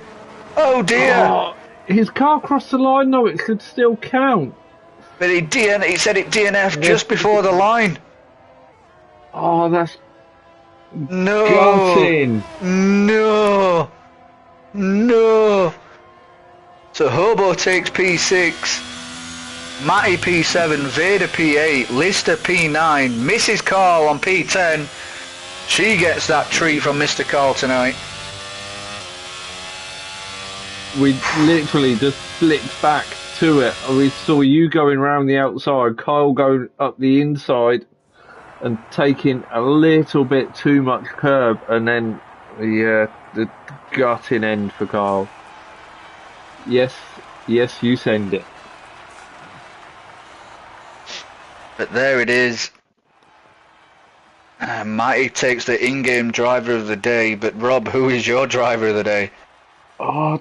Oh dear. Oh, his car crossed the line though, it could still count. But he said it DNF just before the line. Oh, that's No. gutting. No. No. So Hobo takes P6. Matty P7, Vader P8, Lister P9, Mrs. Carl on P10. She gets that treat from Mr. Carl tonight. We literally just flicked back to it. We saw you going round the outside, Kyle going up the inside and taking a little bit too much curb, and then the gutting end for Kyle. Yes, you send it. But there it is. Matty takes the in-game driver of the day, but Rob, who is your driver of the day? Oh,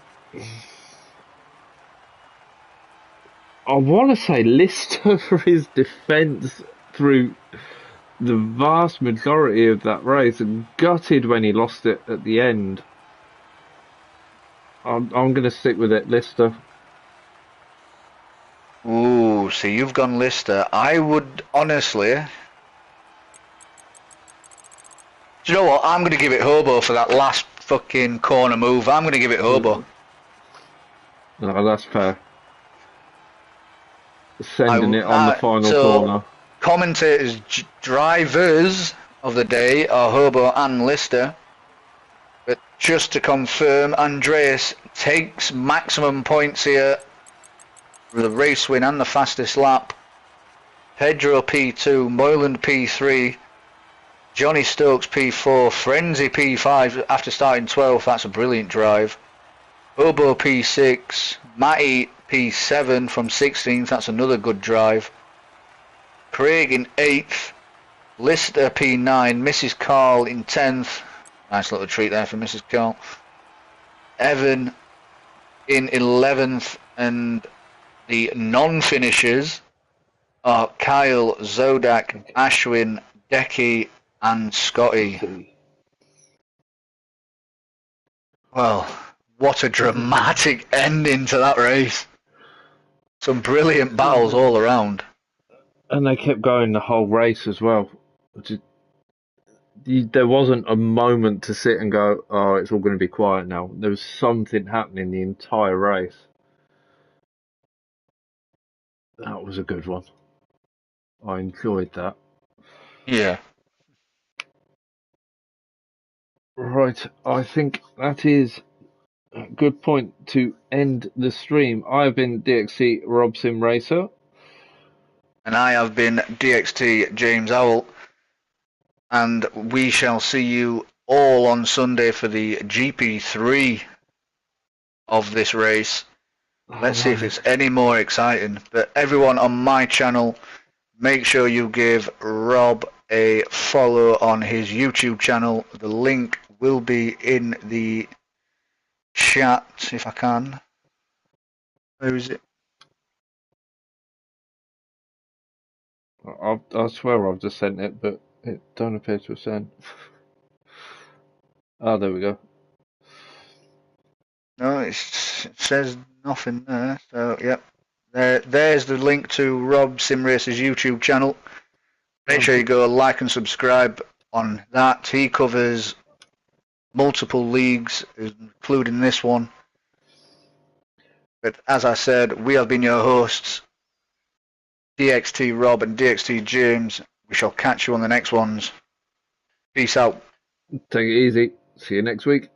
I want to say Lister for his defence through the vast majority of that race, and gutted when he lost it at the end. I'm going to stick with it, Lister. Ooh, so you've gone Lister. I would honestly... Do you know what? I'm going to give it Hobo for that last fucking corner move. I'm going to give it Hobo. No, that's fair. Sending it on the final corner. Commentators, drivers of the day are Hobo and Lister. But just to confirm, Andreas takes maximum points here for the race win and the fastest lap. Pedro P2, Moyland P3, Johnny Stokes P4, Frenzy P5 after starting 12th. That's a brilliant drive. Hobo P6, Matty P7 from 16th. That's another good drive. Craig in 8th, Lister P9, Mrs. Carl in 10th. Nice little treat there for Mrs. Carl. Evan in 11th, and the non-finishers are Kyle, Zodak, Ashwin, Decky and Scotty. Well, what a dramatic ending to that race. Some brilliant battles all around. And they kept going the whole race as well. There wasn't a moment to sit and go, oh, it's all going to be quiet now. There was something happening the entire race. That was a good one. I enjoyed that. Yeah. Right, I think that is a good point to end the stream. I've been DXT Rob Sim Racer. And I have been DXT James Owl. And we shall see you all on Sunday for the GP3 of this race. Let's see if it's any more exciting. But everyone on my channel, make sure you give Rob a follow on his YouTube channel. The link will be in the chat if I can. Where is it? I swear I've just sent it, but it don't appear to have sent. Oh, there we go. No, it says nothing there. So, yep. There's the link to Rob Simracer's YouTube channel. Make sure you go like and subscribe on that. He covers multiple leagues, including this one. But as I said, we have been your hosts, DXT Rob and DXT James. We shall catch you on the next ones. Peace out. Take it easy. See you next week.